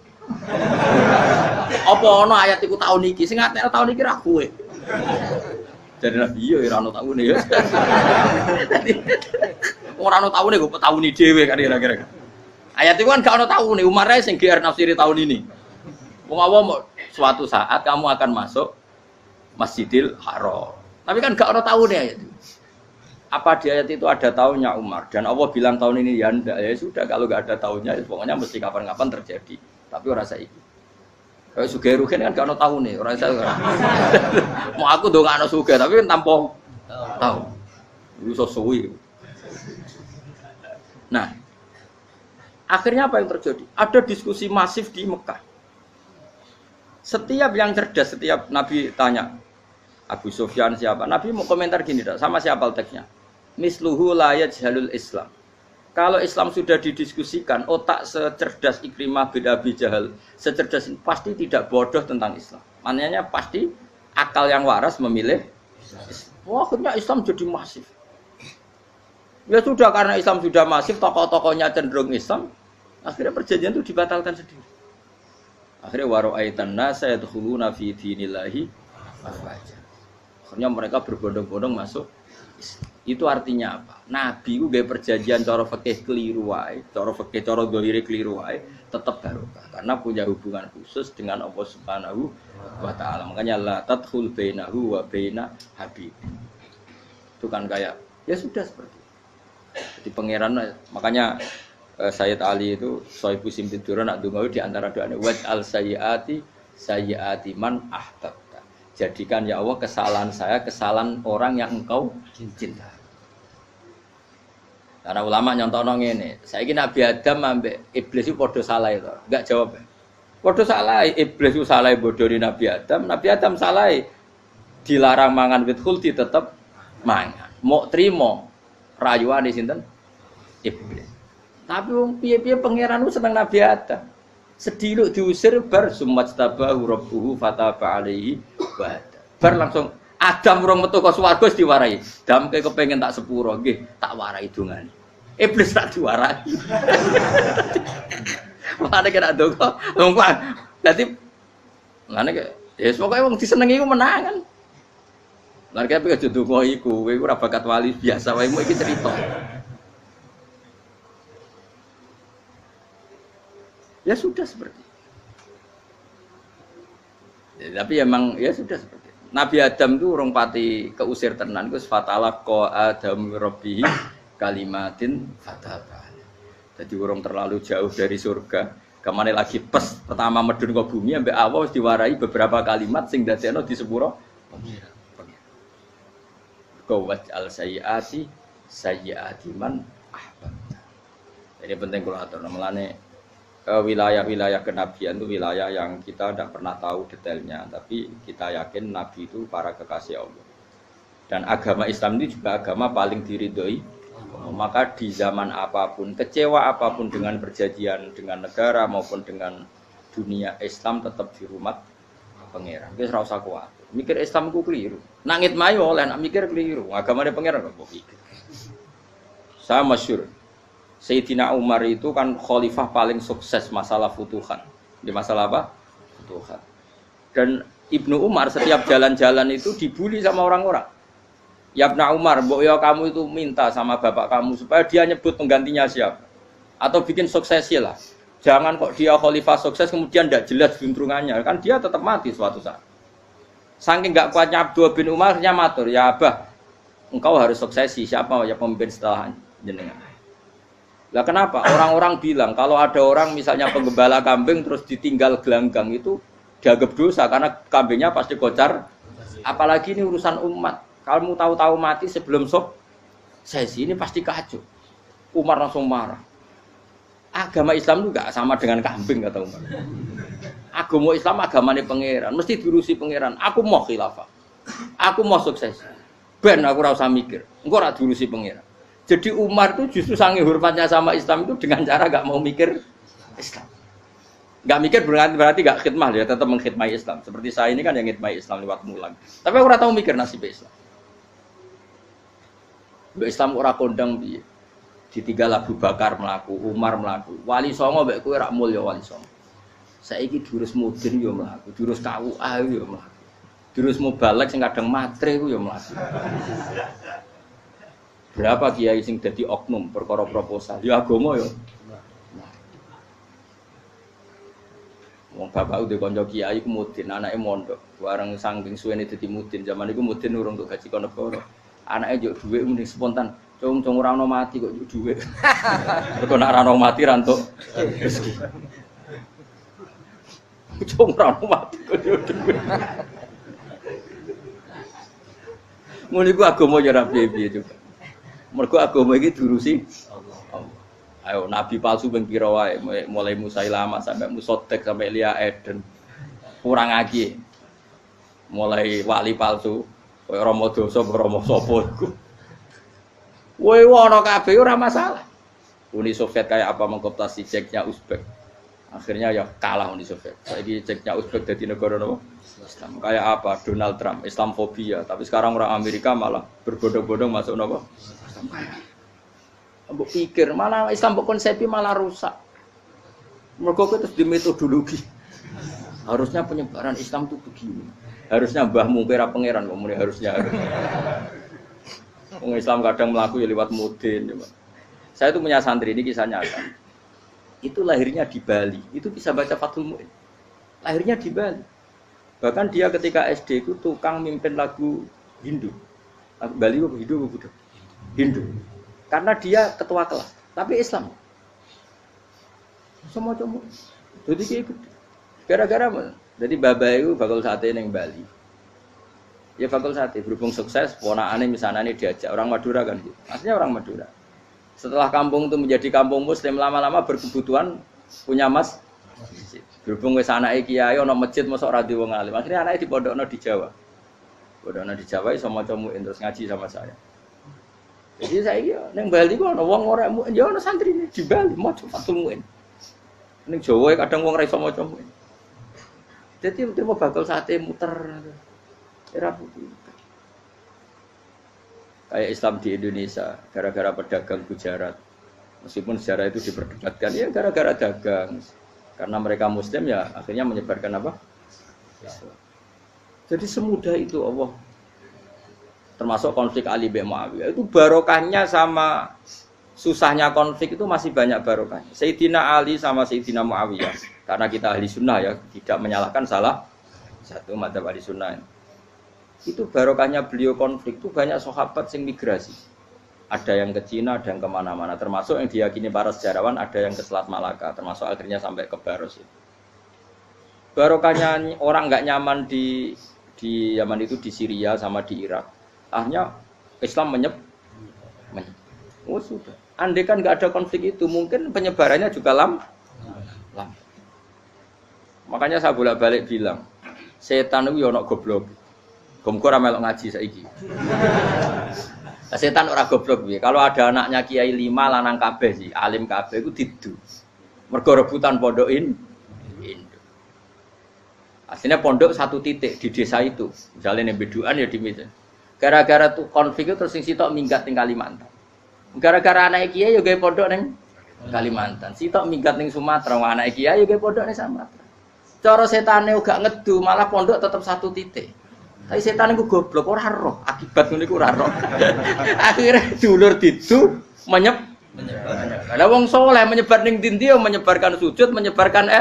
Apa ana ayat iku taun iki? Sing ngatene taun iki ra kowe. Jadi Nabi iya ora ana taune ya. Ora ana taune kok tauni dhewe kan kira-kira. Ayat itu kan gak ana taune, Umar ae sing GR nafsiri tahun ini. Wong awam suatu saat kamu akan masuk Masjidil Haram. Tapi kan gak ada tahunnya ayat itu. Apa di ayat itu ada tahunnya Umar? Dan Allah bilang tahun ini ya enggak. Ya sudah, kalau gak ada tahunnya, ya pokoknya mesti kapan-kapan terjadi. Tapi orang saiki. Kayak Sugih Ruhin kan gak ada tahunnya. Orang saya mau aku dong gak ada Sugih, tapi kan tanpa tahu. Itu sesuai. Nah, akhirnya apa yang terjadi? Ada diskusi masif di Mekah. Setiap yang cerdas, setiap Nabi tanya, Abu Sufyan siapa? Nabi mau komentar gini, sama siapa teksnya? Misluhu la yajhalul Islam. Kalau Islam sudah didiskusikan, otak secerdas Ikrimah bin Abi Jahal, secerdas ini pasti tidak bodoh tentang Islam. Maknanya pasti akal yang waras memilih Islam. Wah, akhirnya Islam jadi masif. Ya sudah, karena Islam sudah masif, tokoh-tokohnya cenderung Islam, akhirnya perjanjian itu dibatalkan sendiri. Akhirnya waro'aitan nasa yadkhuluna fi dinillahi afwaja. Akhirnya mereka berbondong-bondong masuk Islam. Itu artinya apa? Nabi ku gawe perjanjian cara fikih keliru wae, cara fikih cara zahire keliru wae, tetap barokah karena punya hubungan khusus dengan Allah Subhanahu wa taala. Makanya la tadkhul bainahu wa baina habib. Itu kan kayak ya sudah seperti itu. Jadi pangeran makanya Sayyid Ali itu Sohibu Simtiduran nak dungawi di antara doanya waj'al sayyiati man ahbabta. Jadikan ya Allah kesalahan saya kesalahan orang yang engkau cinta. Karena ulama nyontono ngene, saiki Nabi Adam ambek iblis itu padha salah itu. Enggak jawab. Padha salah, iblis itu salah bodoni Nabi Adam salah dilarang mangan wit khuldi tetep mangan. Mau trimo rayuane sinten? Iblis. Tapi wong piye-piye pangeran ku seneng Nabi Adam. Sediluk diusir bar sumajtabahu rabbuhu fataba alaihi wa bar langsung Adam urung metu ka swarga wis diwarai. Dam kepengin tak sepuro nggih, tak warai dongane. Iblis tak diwarai. Mane kena donga, lompat. Dadi ngene ke ya pokoke wong disenengi ku menangan. Lan kaya aja donga iku, kowe ora bakat wali biasa wae iki cerita. Ya sudah seperti itu. Ya, tapi emang ya sudah seperti itu. Nabi Adam itu orang pati keusir tenan itu fatalah ko Adam Rabbi kalimatin fataba. Jadi orang terlalu jauh dari surga. Kemana lagi pas pertama medun ke bumi ambek Allah diwarai beberapa kalimat sing dadekno di sepuro pengira. Ko waj'al sayyiati man ahbabta. Ini penting kalau atur namanya wilayah-wilayah kenabian itu wilayah yang kita tidak pernah tahu detailnya, tapi kita yakin Nabi itu para kekasih Allah. Dan agama Islam ini juga agama paling diridhoi Maka di zaman apapun, kecewa apapun dengan perjanjian dengan negara maupun dengan dunia, Islam tetap dihormat pangeran. Wis ora usah kuat. Mikir Islam ku keliru. Nangit mayo oleh nak mikir keliru. Agamane pangeran kok pikir. Saya masyhur. Sayyidina Umar itu kan khalifah paling sukses masalah futuhan. Di masalah apa? Futuhan. Dan Ibnu Umar setiap jalan-jalan itu dibully sama orang-orang. Ya Ibnu Umar, mbok ya kamu itu minta sama bapak kamu supaya dia nyebut penggantinya siapa. Atau bikin suksesi lah. Jangan kok dia khalifah sukses kemudian tidak jelas juntrungannya. Kan dia tetap mati suatu saat. Saking enggak kuatnya Abdul bin Umar matur, ya Abah, engkau harus suksesi. Siapa ya pemimpin setelah jenengan? Lah kenapa? Orang-orang bilang kalau ada orang misalnya penggembala kambing terus ditinggal gelanggang itu dianggap dosa karena kambingnya pasti kocar. Apalagi ini urusan umat. Kamu tahu-tahu mati sebelum sesi ini pasti kacau. Umar langsung marah. Agama Islam juga sama dengan kambing kata Umar. Agama Islam agamanya pangeran, mesti diurusi pangeran. Aku mau khilafah. Aku mau sukses. Ben aku ora usah mikir. Engko ora diurusi pangeran. Jadi Umar itu justru sange hormatnya sama Islam itu dengan cara gak mau mikir Islam. Gak mikir berarti gak khidmah dia tetap mengkhidmati Islam. Seperti saya ini kan yang khidmati Islam lewat mulang. Tapi aku ora tahu mikir nasib Islam. Islam ora kondang piye. Ditinggal Abu Bakar mlaku, Umar mlaku. Wali songo mbek kowe rak mulya wali songo. Saiki durus mudin yo mlaku, durus KUA yo mlaku. Durus mubalek sing kadang matre ku yo mlaku. Berapa kiai sing dadi oknum perkara proposal? Ya agama yo. Wong bapak udah kanca kiai ku mudin, anake mondok. Bareng saking suwene dadi mudin, zaman iku mudin urung untuk gaji kono negara. Anake njuk dhuwit mending spontan. Cung ora ono mati kok njuk dhuwit. Mergo nek ora ono mati ra entuk rezeki. Cung ora ono mati kok njuk dhuwit. Ngono iku agama ya ra piye-piye coba. Mergo agama iki diurusi Allah. Ayo nabi palsu ping pira wae mulai Musailama sampai Musaddaq sampai Lia Eden. Kurang lagi. Mulai wali palsu kowe Rama dosa Rama sapa iku. Kowe ono kabeh ora masalah. Uni Soviet kayak apa mengkooptasi Ceknya Uzbek. Akhirnya ya kalah Uni Soviet. Saiki Ceknya Uzbek dadi negara napa? Islam. Kayak apa? Donald Trump, Islamfobia. Tapi sekarang orang Amerika malah berbondong-bondong masuk napa? Islam kaya. Mbok pikir malah Islam mbok konsepi malah rusak. Mergo terus di metodologi. Harusnya penyebaran Islam itu begini. Harusnya mbahmu kira pangeran kok muni harusnya. Wong Islam kadang mlaku ya lewat mudin coba. Saya itu punya santri ini kisah nyata. Itu lahirnya di Bali. Itu bisa baca Fathul Mu'in. Lahirnya di Bali. Bahkan dia ketika SD itu tukang mimpin lagu Hindu. Lagu Bali apa Hindu apa Buddha? Hindu. Karena dia ketua kelas, tapi Islam. Semua cuma. Jadi kayak ikut. Gara-gara jadi bapak itu bakal sate neng Bali. Ya bakal sate berhubung sukses, ponakane misalnya ini diajak orang Madura kan gitu. Aslinya orang Madura. Setelah kampung itu menjadi kampung Muslim lama-lama berkebutuhan punya masjid. Berhubung wis anake kiai ana masjid mosok ora di wong alim. Akhirnya anake dipondokno di Jawa. Pondokno di Jawa iso maca muin terus ngaji sama saya. Jadi saya iki neng Bali kok ana wong ora muin, ya ana santrine di Bali maca Fathul Muin. Ning Jawa kadang wong ora iso maca muin. Jadi dia mau bakal sate muter era putih. Kayak Islam di Indonesia gara-gara pedagang Gujarat. Meskipun sejarah itu diperdebatkan ya gara-gara dagang. Karena mereka Muslim ya akhirnya menyebarkan apa? Islam. Jadi semudah itu Allah. Termasuk konflik Ali bin Muawiyah itu barokahnya sama susahnya konflik itu masih banyak barokahnya. Sayyidina Ali sama Sayyidina Muawiyah karena kita ahli sunnah ya tidak menyalahkan salah satu madzhab ahli sunnah. Itu barokahnya beliau konflik itu banyak sahabat yang migrasi. Ada yang ke Cina, ada yang kemana-mana. Termasuk yang diyakini para sejarawan ada yang ke Selat Malaka. Termasuk akhirnya sampai ke Baros itu. Barokahnya orang nggak nyaman di Yaman itu di Syria sama di Irak. Akhirnya Islam oh sudah. Andai kan nggak ada konflik itu, mungkin penyebarannya juga lambat. Makanya saya bolak-balik bilang, setan itu ya ono goblok. Gomko ra melok ngaji saiki. Setan ora goblok piye. Kalau ada anaknya kiai 5 lanang kabeh sih, alim kabeh iku didu. Mergo rebutan pondokin. Aslinya pondok satu titik di desa itu. Misalnya ning Beduan ya di Medan. Gara-gara tuh konflik itu terus sing sitok minggat ning Kalimantan. Gara-gara anak kiai yo gawe pondok ning Kalimantan. Sitok minggat ning Sumatera, anak kiai yo gawe pondok ning Sumatera. Cara setane gak ngedu, malah pondok tetap satu titik. Tapi setan iku goblok ora roh, akibat ngono iku ora roh. Akhire dulur didu menyebar. Lah wong saleh menyebar ning ndi yo menyebarkan sujud, menyebarkan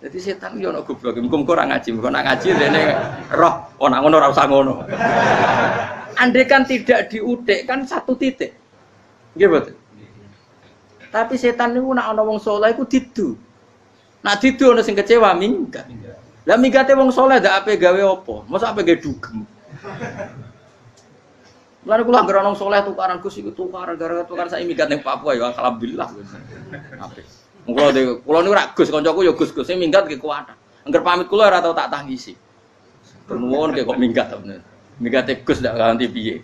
Jadi setan yo ana goblok, muga-muga ora ngaji, muga nak ngaji rene roh, ana ngono ora usah ngono. Andai kan tidak diutik kan satu titik. Nggih betul. Tapi setan niku nak ana wong saleh iku didu. Nak didu ana sing kecewa minggat. Lah minggate wong saleh ndak ape gawe apa? Mosok ape gawe dugem. Lan kula anggere ana wong saleh tukaran Gus iku tukaran gara-gara tukaran sak minggat ning Papua ya alhamdulillah. Apik. Kula niku rak Gus kancaku ya Gus-gus sing minggat ki kuat. Angger pamit kula ora tau tak tangisi. Nuwun kok minggat to bener. Minggate Gus ndak ganti piye.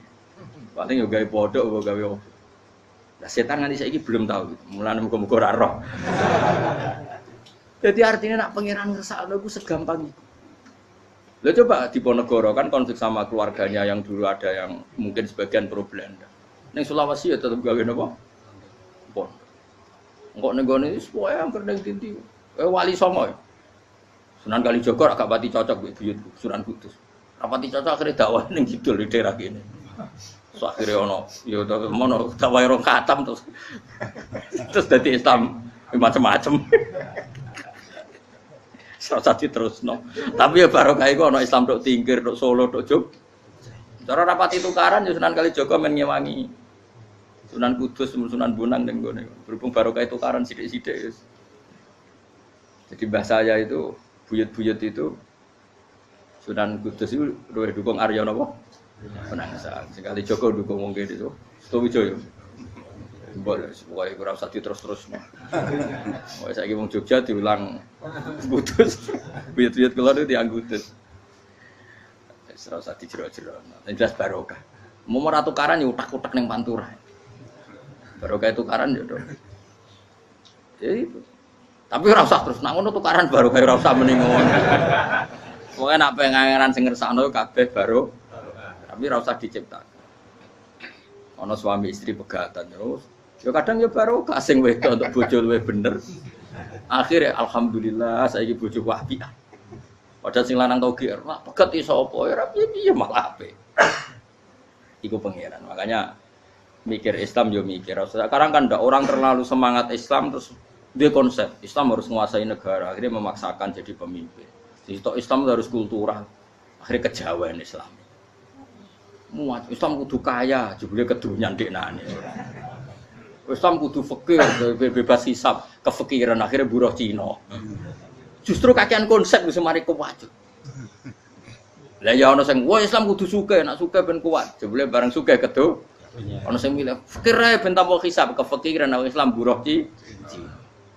Paling yo gawe pondok apa gawe apa. Lah setan nganti saiki belum tahu gitu. Mulane muga-muga ora roh. Jadi artinya nak pangeran ngersakno iku segampang itu. Lah coba di Ponegoro kan konflik sama keluarganya yang dulu ada yang mungkin sebagian pro Belanda. Ning Sulawesi ya tetep gawe napa? Pon. Engko ning gone wis pokoke angker ning tinti. Wali Songo. Sunan Kalijaga agak pati cocok mbek buyutku, Sunan Kudus. Rapati cocok akhire dakwah ning kidul di daerah kene. So akhire ono ya mono dakwah rong khatam terus dadi Islam macam-macam. Serasa diterusno. Tapi ya barokah iku ana Islam tok Tingkir, tok Solo, tok Jog. Cara rapati tukaran ya Sunan Kalijaga men ngewangi Sunan Kudus, Sunan Bonang ning gone. Berhubung barokah tukaran sithik-sithik wis. Jadi bahasa saya itu buyut-buyut itu Sunan Kudus itu luwih dukung Arya napa? Penangsang. Sing Kalijaga dukung wong kene itu. Sutawijaya. Boleh, pokoknya ora usah diterus-terusno. Wong saiki wong Jogja diulang Kudus. Buyut-buyut kula niku tiyang Kudus. Wis ora usah dijero-jero. Nek jelas barokah. Mau ora tukaran ya utak-utak ning Pantura. Barokah tukaran ya to. Ya itu. Tapi ora usah terus nak ngono tukaran barokah ora usah mending ngono. Pokoke nak pengangeran sing ngersakno kabeh baro. Tapi ora usah diciptakan. Ana suami istri pegatan terus. Ya kadang ya barokah sing wedok untuk bojo luwih bener. Akhire alhamdulillah saiki bojoku apik. Padahal sing lanang tau GR, "Wah, peget iso apa ora piye-piye malah apik." Iku pangeran. Makanya mikir Islam yo mikir. Sekarang kan ndak orang terlalu semangat Islam terus dia konsep Islam harus menguasai negara, akhirnya memaksakan jadi pemimpin. Jadi Islam harus kultural. Akhirnya kejawen Islam. Muat Islam kudu kaya, jebule kedunyan deknane. Islam kudu fikih, bebas hisab, kefikiran akhirnya buruh Cina. Justru kakean konsep wis mari kuwajib. Lah ya ana sing wah Islam kudu sugih, nek sugih ben kuat. Jebule bareng sugih kedu. Ana sing milih fikir ae ben tambah hisab, kefikiran Islam buruh Cina.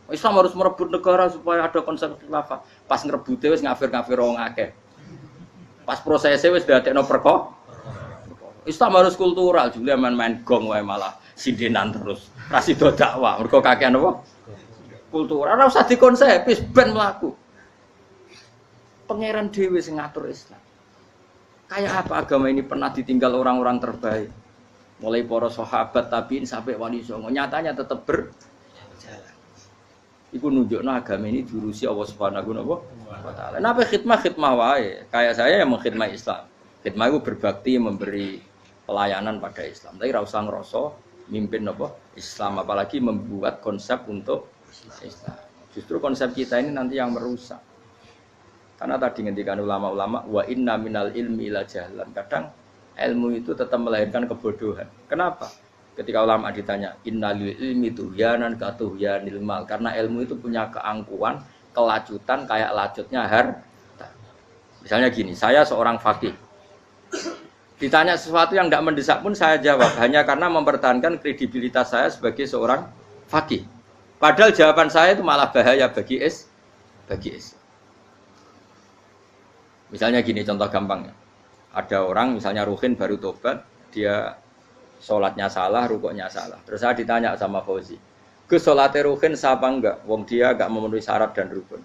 Islam harus merebut negara supaya ada konsep khilafah. Pas ngrebute wis ngafir-ngafir wong akeh. Pas prosesnya wis dadekno perkara. Islam harus kultural, juga main-main gong wae malah sindenan terus. Ra sida dakwah, mergo kakean apa? Kultural. Ora usah dikonsep, wis ben mlaku. Pangeran dhewe sing ngatur Islam. Kayak apa agama ini pernah ditinggal orang-orang terbaik. Mulai para sahabat tabi'in sampai wali songo, nyatanya tetap berjalan. Iku nunjukno agama ini diurusi Allah Subhanahu wa taala. Napa khidmah wae. Kayak saya yang mengkhidmati Islam. Khidmah itu berbakti memberi pelayanan pada Islam. Tapi ora usah ngrasa mimpin apa Islam, apalagi membuat konsep untuk Islam. Justru konsep kita ini nanti yang merusak. Karena tadi ngendikan ulama-ulama wa inna minal ilmi ila jahlan. Kadang ilmu itu tetap melahirkan kebodohan. Kenapa? Ketika ulama ditanya innalil ilmi tuhyanan katuhyanil mal, karena ilmu itu punya keangkuhan, kelacutan kayak lacutnya harta. Misalnya gini, saya seorang faqih. Ditanya sesuatu yang tidak mendesak pun saya jawab hanya karena mempertahankan kredibilitas saya sebagai seorang faqih. Padahal jawaban saya itu malah bahaya bagi Islam. Misalnya gini contoh gampangnya. Ada orang misalnya Ruhin baru tobat, dia sholatnya salah, rukuknya salah. Terus saya ditanya sama Fauzi, Gus sholatnya Ruhin sah apa enggak? Wong dia enggak memenuhi syarat dan rukun.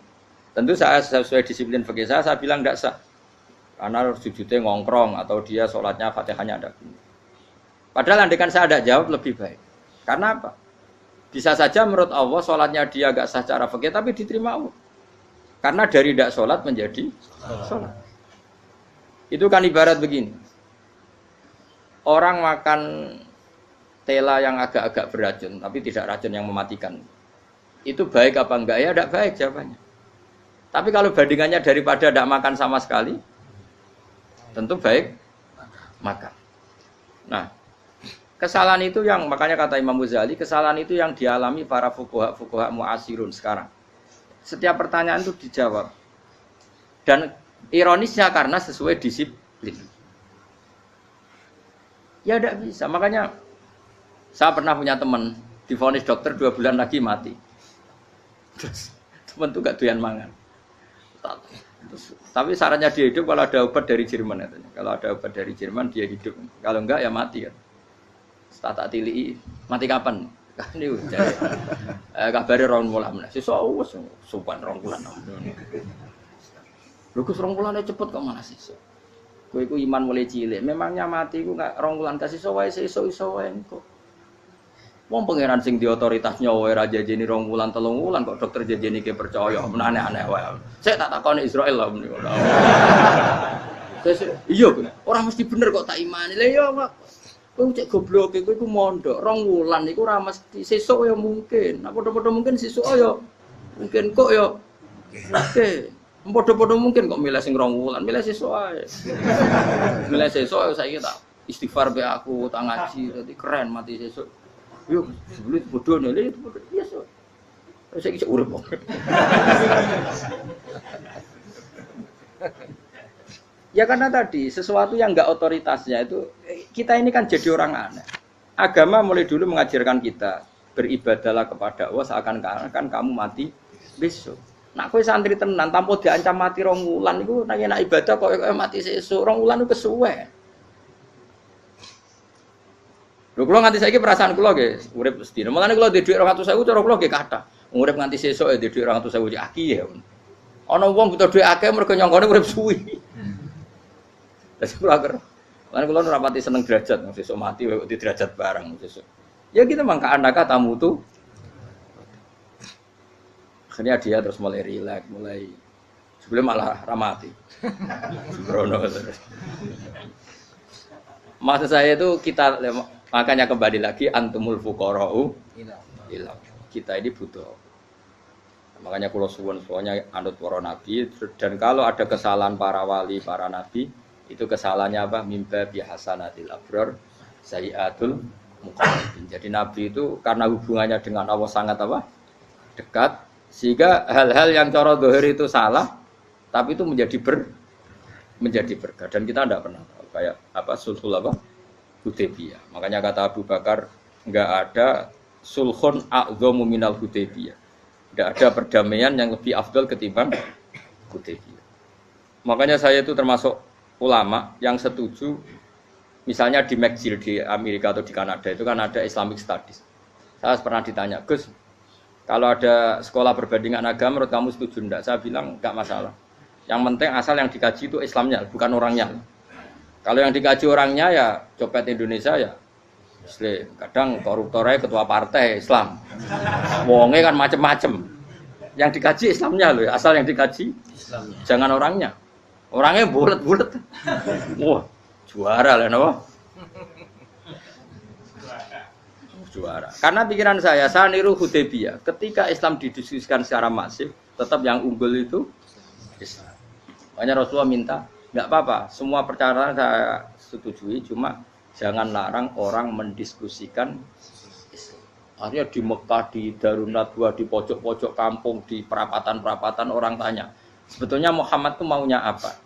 Tentu saya sesuai disiplin fikih saya bilang enggak sah. Karena sujudnya ngongkrong atau dia sholatnya Fatihahnya ada. Padahal andikan saya ada jawab lebih baik. Karena apa? Bisa saja menurut Allah sholatnya dia agak sah secara fikih tapi diterima Allah. Karena dari tidak sholat menjadi sholat. Itu kan ibarat begini. Orang makan tela yang agak-agak beracun, tapi tidak racun yang mematikan. Itu baik apa enggak? Ya tidak baik jawabannya. Tapi kalau bandingannya daripada tidak makan sama sekali, tentu baik makan. Nah, kesalahan itu yang, makanya kata Imam Ghazali, kesalahan itu yang dialami para fuqaha mu'asirun sekarang. Setiap pertanyaan itu dijawab. Dan ironisnya karena sesuai disiplin. Ya tidak bisa. Makanya saya pernah punya teman divonis dokter 2 bulan lagi mati. Terus teman itu gak doyan mangan. Tapi syaratnya dia hidup kalau ada obat dari Jerman katanya. Kalau ada obat dari Jerman dia hidup. Kalau enggak ya mati kan. Tak tili mati kapan? Ini udah. Kabare rong wulan. Sesuk wis sopan rong wulan. Lho Gus rong wulane cepet kok malah sesuk. Kowe iku iman mulai cilik. Memangnya mati iku gak rong wulan kasih iso wae sesuk iso wae kok. Wong pangeran sing di otoritas nyawa ora jajeni 2 wulan 3 wulan kok dokter jajeni ke percaya aneh-aneh wae. Sik tak takoni Israil lah meniku. Iya, ora mesti bener kok tak imani. Lah iya kok. Kowe cek goblok kowe iku mondok 2 wulan iku ora mesti sesuk ya mungkin. Nek padha-padha mungkin sesuk ya mungkin kok ya. Oke. Padha-padha mungkin kok milih sing 2 wulan, milih sesuk ae. Milih sesuk saiki tak istighfar be aku, tak ngaji dadi keren mati sesuk. Yo, sebelum bodoh nih, itu bodoh biasa. Saya kisah urip kok. Ya karena tadi sesuatu yang enggak otoritasnya itu kita ini kan jadi orang aneh. Agama mulai dulu mengajarkan kita beribadahlah kepada Allah seakan-akan kamu mati besok. Nak kowe santri tenan tanpa diancam mati 2 wulan iku nek enak ibadah kok mati sesuk 2 wulan iku kesuwe. Lho kula nganti saiki perasaan kula nggih urip sedina. Mulane kula ndek dhuwit 200.000 cara kula nggih kathah. Urip nganti sesuk ndek dhuwit 200.000 akeh ya. Ana wong butuh dhuwit akeh mergo nyongkone urip suwi. Terus kula ker. Mulane kula ora pati seneng derajat, sesuk mati kok di derajat barang sesuk. Ya kita mangka anaka tamu tuh. Akhirnya dia terus mulai rileks, mulai sebelum malah ramati. Sembrono terus. Maksud saya itu kita makanya kembali lagi antumul fuqara'u ila. Kita ini butuh. Makanya kula suwun soalnya anut para nabi dan kalau ada kesalahan para wali, para nabi, itu kesalahannya apa? Mimba bi hasanatil abrar sayyiatul muqarrabin. Jadi nabi itu karena hubungannya dengan Allah sangat apa? Dekat sehingga hal-hal yang cara zahir itu salah tapi itu menjadi berkah dan kita tidak pernah tahu kayak apa sulhul apa Hudaybiyah. Makanya kata Abu Bakar enggak ada sulhun a'dhamu minal Hudaybiyah. Enggak ada perdamaian yang lebih afdal ketimbang Hudaybiyah. Makanya saya itu termasuk ulama yang setuju misalnya di McGill di Amerika atau di Kanada itu kan ada Islamic Studies. Saya pernah ditanya, Gus, kalau ada sekolah perbandingan agama menurut kamu setuju enggak? Saya bilang enggak masalah. Yang penting asal yang dikaji itu Islamnya, bukan orangnya. Kalau yang dikaji orangnya ya copet Indonesia ya Muslim. Kadang koruptornya ketua partai Islam. Wonge kan macem-macem. Yang dikaji Islamnya loh, asal yang dikaji Islamnya. Jangan orangnya. Orangnya bulet-bulet. Wah, juara lah no. Juara. Karena pikiran saya niru Hudaybiyah. Ketika Islam didiskusikan secara masif, tetap yang unggul itu Islam. Makanya Rasulullah minta, enggak apa-apa, semua perkara saya setujui, cuma jangan larang orang mendiskusikan Islam. Akhirnya di Mekah, di Darun Nadwa, di pojok-pojok kampung, di perapatan-perapatan orang tanya, sebetulnya Muhammad itu maunya apa?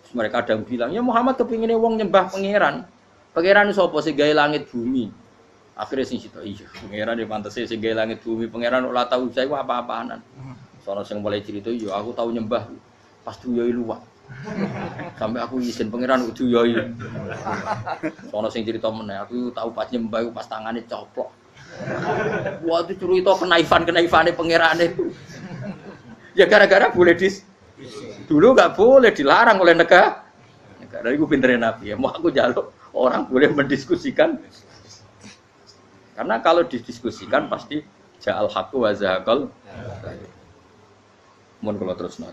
Terus mereka ada yang bilang, ya Muhammad kepinginnya wong nyembah pangeran. Pangeran itu apa sih gaya langit bumi? Akhirnya sing cita, iya, pangeran di pantasnya sing gaya langit bumi, pangeran ora tahu saya apa-apaanan. Soalnya sing mulai cerita, iya aku tahu nyembah, pas tuyoi luwak. Sampai aku izin pangeran kudu yo. Sono sing cerita meneh, aku tahu pas nyembah pas tangane coplok. Wah itu cerita kenaifane pangerane. Ya gara-gara boleh dulu nggak boleh dilarang oleh negara. Negara itu pinterin Nabi ya. Mau aku jaluk orang boleh mendiskusikan. Karena kalau didiskusikan pasti ja'al haqqu wa zahaqal. Mun kula terusno.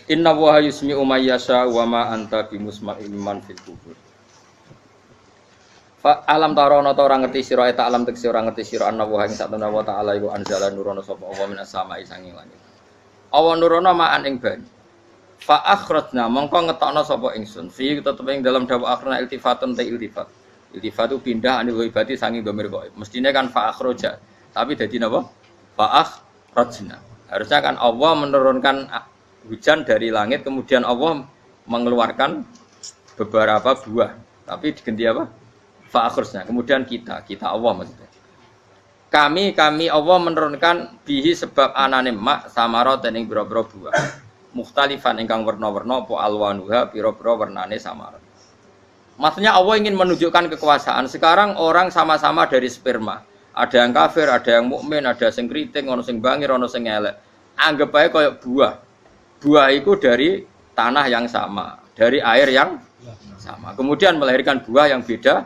Inna wa yusmi'u may yasha wa ma anta bimusma'in man fil kubur. Fa alam tarono ta ora ngerti sira eta alam tekse ora ngerti sira anna wa ing satuna wa ta'ala iku anzala nurono sapa Allah minas sama'i sanging langit. Awan nurono ma'an ing banyu. Fa akhrajna mongko ngetokno sapa ingsun. Fi tetep ing dalam dawa akhirna iltifatun ta iltifat. Iltifat itu pindah anil ghaibati sangi dhamir ghaib. Mestine kan fa akhraja, tapi dadi napa? Fa akhrajna. Harusnya kan Allah menurunkan hujan dari langit kemudian Allah mengeluarkan beberapa buah. Tapi diganti apa? Fa akhrajna. Kemudian kita Allah maksudnya. Kami Allah menurunkan bihi sebab anane mak samarat ing pira-pira buah. Mukhtalifan ingkang werna-werna apa alwanuha pira-pira wernane samarat. Maksudnya Allah ingin menunjukkan kekuasaan. Sekarang orang sama-sama dari sperma. Ada yang kafir, ada yang mukmin, ada sing kriting, ono sing bangir, ono sing elek. Anggap aja kayak buah. Buah itu dari tanah yang sama, dari air yang sama. Kemudian melahirkan buah yang beda.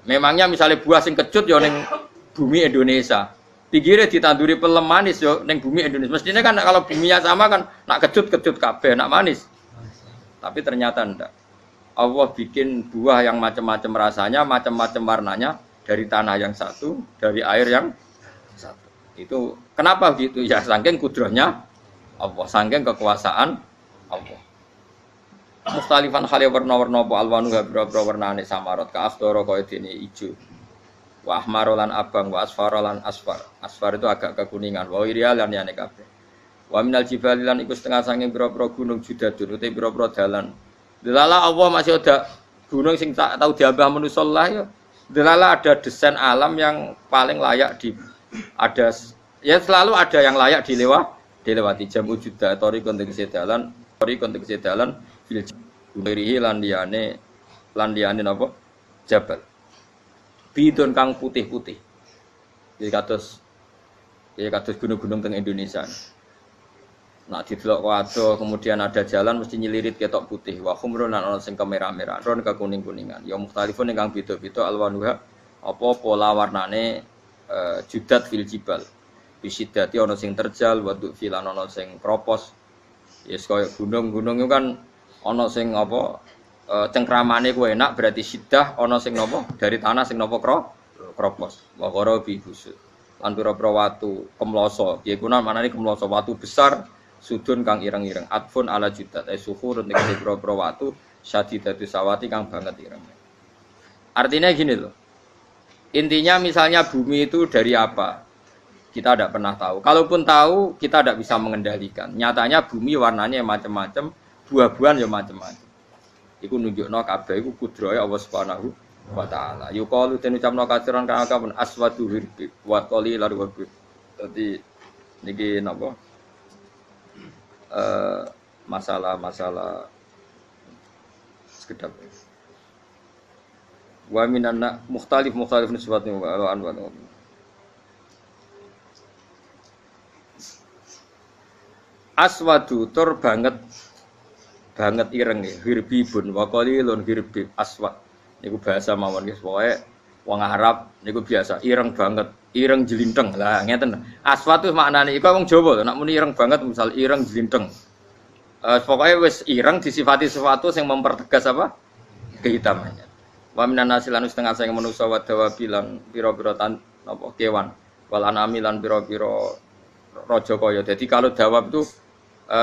Memangnya misalnya buah sing kecut ya ning bumi Indonesia. Pinggirnya ditanduri pelem manis yo ning bumi Indonesia. Mestinya kan kalau buminya sama kan nak kecut kabeh, nak manis. Tapi ternyata enggak. Allah bikin buah yang macam-macam rasanya, macam-macam warnanya dari tanah yang satu, dari air yang satu. Itu kenapa gitu? Ya saking kudrahnya Allah, saking kekuasaan Allah. Mustalifan khali warna-warna apa alwanu gabra warnane samarat ka afdara kaya dene ijo. Wa ahmarolan abang wa asfarolan asfar. Asfar itu agak kekuningan. Wa irial lan yane kabeh. Wa minal jibali lan iku setengah saking pira-pira gunung judadun uti pira-pira dalan. Delala Allah masih ada gunung sing tak tahu diambah manusa lah ya. Delala ada desain alam yang paling layak ada ya selalu ada yang layak dilewati jam wujuda tori konteks dalan fil gunirihi lan liyane napa jabal bidon kang putih-putih jadi kados gunung-gunung teng Indonesia. Nak didelok waduh kemudian ada jalan mesti nyelirit ketok putih wa khumrun lan ana sing kemerah-merah ron kekuning-kuningan ya mukhtalifun ingkang beda-beda alwanuha apa pola warnane judat fil jibal bisidati ana sing terjal waduk filan ana sing kropos yes kaya gunung-gunung itu kan ana sing apa cengkramane ku enak berarti sidah ana sing napa dari tanah sing napa kropos wa qara bi husud lan pira-pira watu kemloso piye kuna manane kemloso watu besar sudun kang ireng-ireng atfun ala judat suhur ning pira-pira watu syadidatu sawati kang banget ireng. Artinya gini loh. Intinya misalnya bumi itu dari apa? Kita tidak pernah tahu. Kalaupun tahu, kita tidak bisa mengendalikan. Nyatanya bumi warnanya macam-macam, buah-buahan ya macam-macam. Iku nunjukno kabeh iku kudrahe Allah Subhanahu wa taala. Yuqalu den ucapno kaciran kang akeh aswadu hirbi wa qali laru wabi. Dadi niki napa? Masalah sekedap. Wa minanna mukhtalif nisbatnya wa anwan. Aswadu tur banget ireng hirbibun wa qalilun hirbib aswad niku bahasa mawon guys pokoke wong Arab niku biasa ireng banget ireng jelinteng lah ngeten aswad itu maknane iku wong Jawa nek muni ireng banget misal ireng jelinteng pokoknya wis ireng disifati sesuatu yang mempertegas apa kehitamannya wa minan nasilan setengah sing manusa wa dawabilan pira-pira apa kewan wal anami lan pira-pira raja kaya dadi kalau dawab itu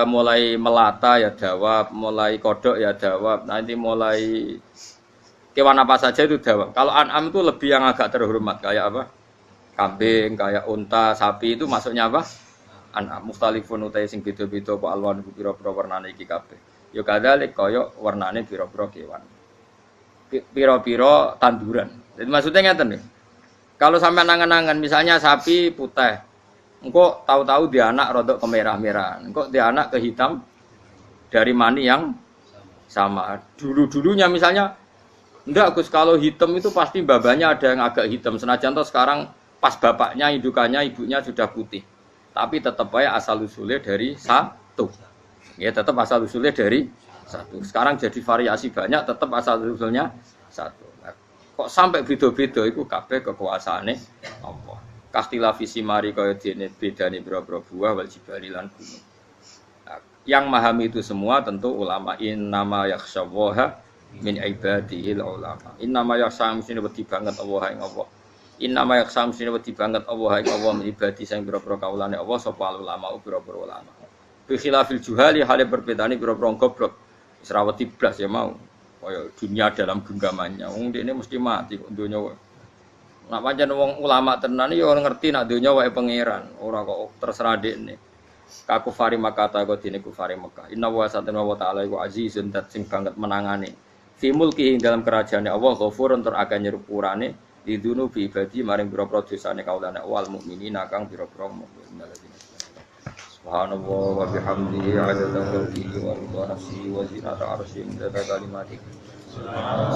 mulai melata ya dawab, mulai kodok ya dawab, nanti mulai kewan apa saja itu dawab. Kalau an'am itu lebih yang agak terhormat kayak apa? Kambing, kayak unta, sapi itu masuknya apa? An'am mukhtalifun utai sing beda-beda apa alwan pira-pira warnane iki kabeh. Ya kadzalik kaya warnane pira-pira kewan. Pira-pira tanduran. Jadi maksudnya ngeten nih. Kalau sampai nangan-nangan misalnya sapi putih engkau tahu-tahu dia anak rodok kemerah-merahan, engkau dia anak kehitam, dari mani yang sama. Dulu-dulunya misalnya, enggak Gus, kalau hitam itu pasti babanya ada yang agak hitam. Senajan toh sekarang pas bapaknya, indukannya, ibunya sudah putih. Tapi tetap aja asal usulnya dari satu. Ya tetap asal usulnya dari satu. Sekarang jadi variasi banyak, tetap asal usulnya satu. Nah, kok sampai beda-beda itu kabeh kekuasaane Allah. Kastilah visi mari kaya dene bedane boro-boro buah wal jibali lan gunung. Yang memahami itu semua tentu ulama. Innama yakhsyallaha min ibadihil ulama. Innama yakhsha mesti wedi banget Allah ing Allah. Innama yakhsha mesti wedi banget Allah ing Allah min ibadi sing pira-pira kaulane Allah sapa ulama pira-pira ulama. Bi khilafil juhali hale berbedane pira-pira goblok. Wis ra wedi blas ya mau. Kaya dunia dalam genggamannya. Wong dene mesti mati kok donya. Nek pancen wong ulama tenan ya ngerti nek donya wae pangeran, ora kok terserah dekne. Kaku fari makata kok dene kufari Mekah. Inna wa satana wa ta'ala iku azizun dat sing banget menangane. Fi mulki dalam kerajaane Allah ghafurun tur akeh nyepurane didunu bi ibadi maring pira-pira dosane kaulane wal mukminina kang pira-pira mukmin. Subhanallah wa bihamdihi 'adada khalqihi wa ridha nafsihi wa zinata 'arsyihi wa kalimatihi.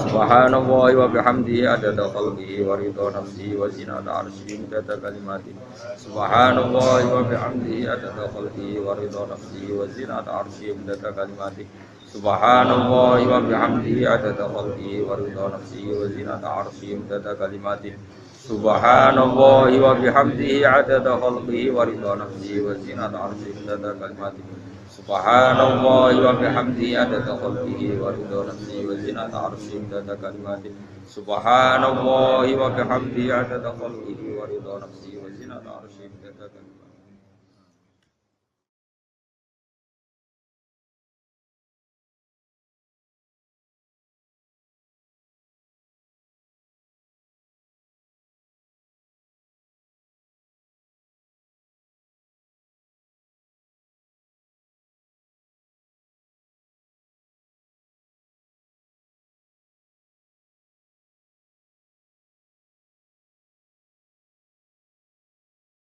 Subhanallah wa bihamdihi adada khalqihi wa ridha nafsihi wa zinata 'arsyihi wa kalimatihi. Subhanallah wa bihamdihi adada khalqihi wa ridha nafsihi wa zinata 'arsyihi wa kalimatihi. Subhanallah wa bihamdihi adada khalqihi wa ridha nafsihi wa zinata 'arsyihi wa kalimatihi. Subhanallah wa bihamdihi adada khalqihi wa ridha nafsihi wa zinata 'arsyihi wa kalimatihi. Subhanallah wa bihamdihi adada khalqihi wa ridha nafsihi wa zinata 'arsyihi wa kalimatihi. Subhanallah wa bihamdihi adada khalqihi wa ridha nafsihi wa zinata 'arsyihi wa kalimatihi.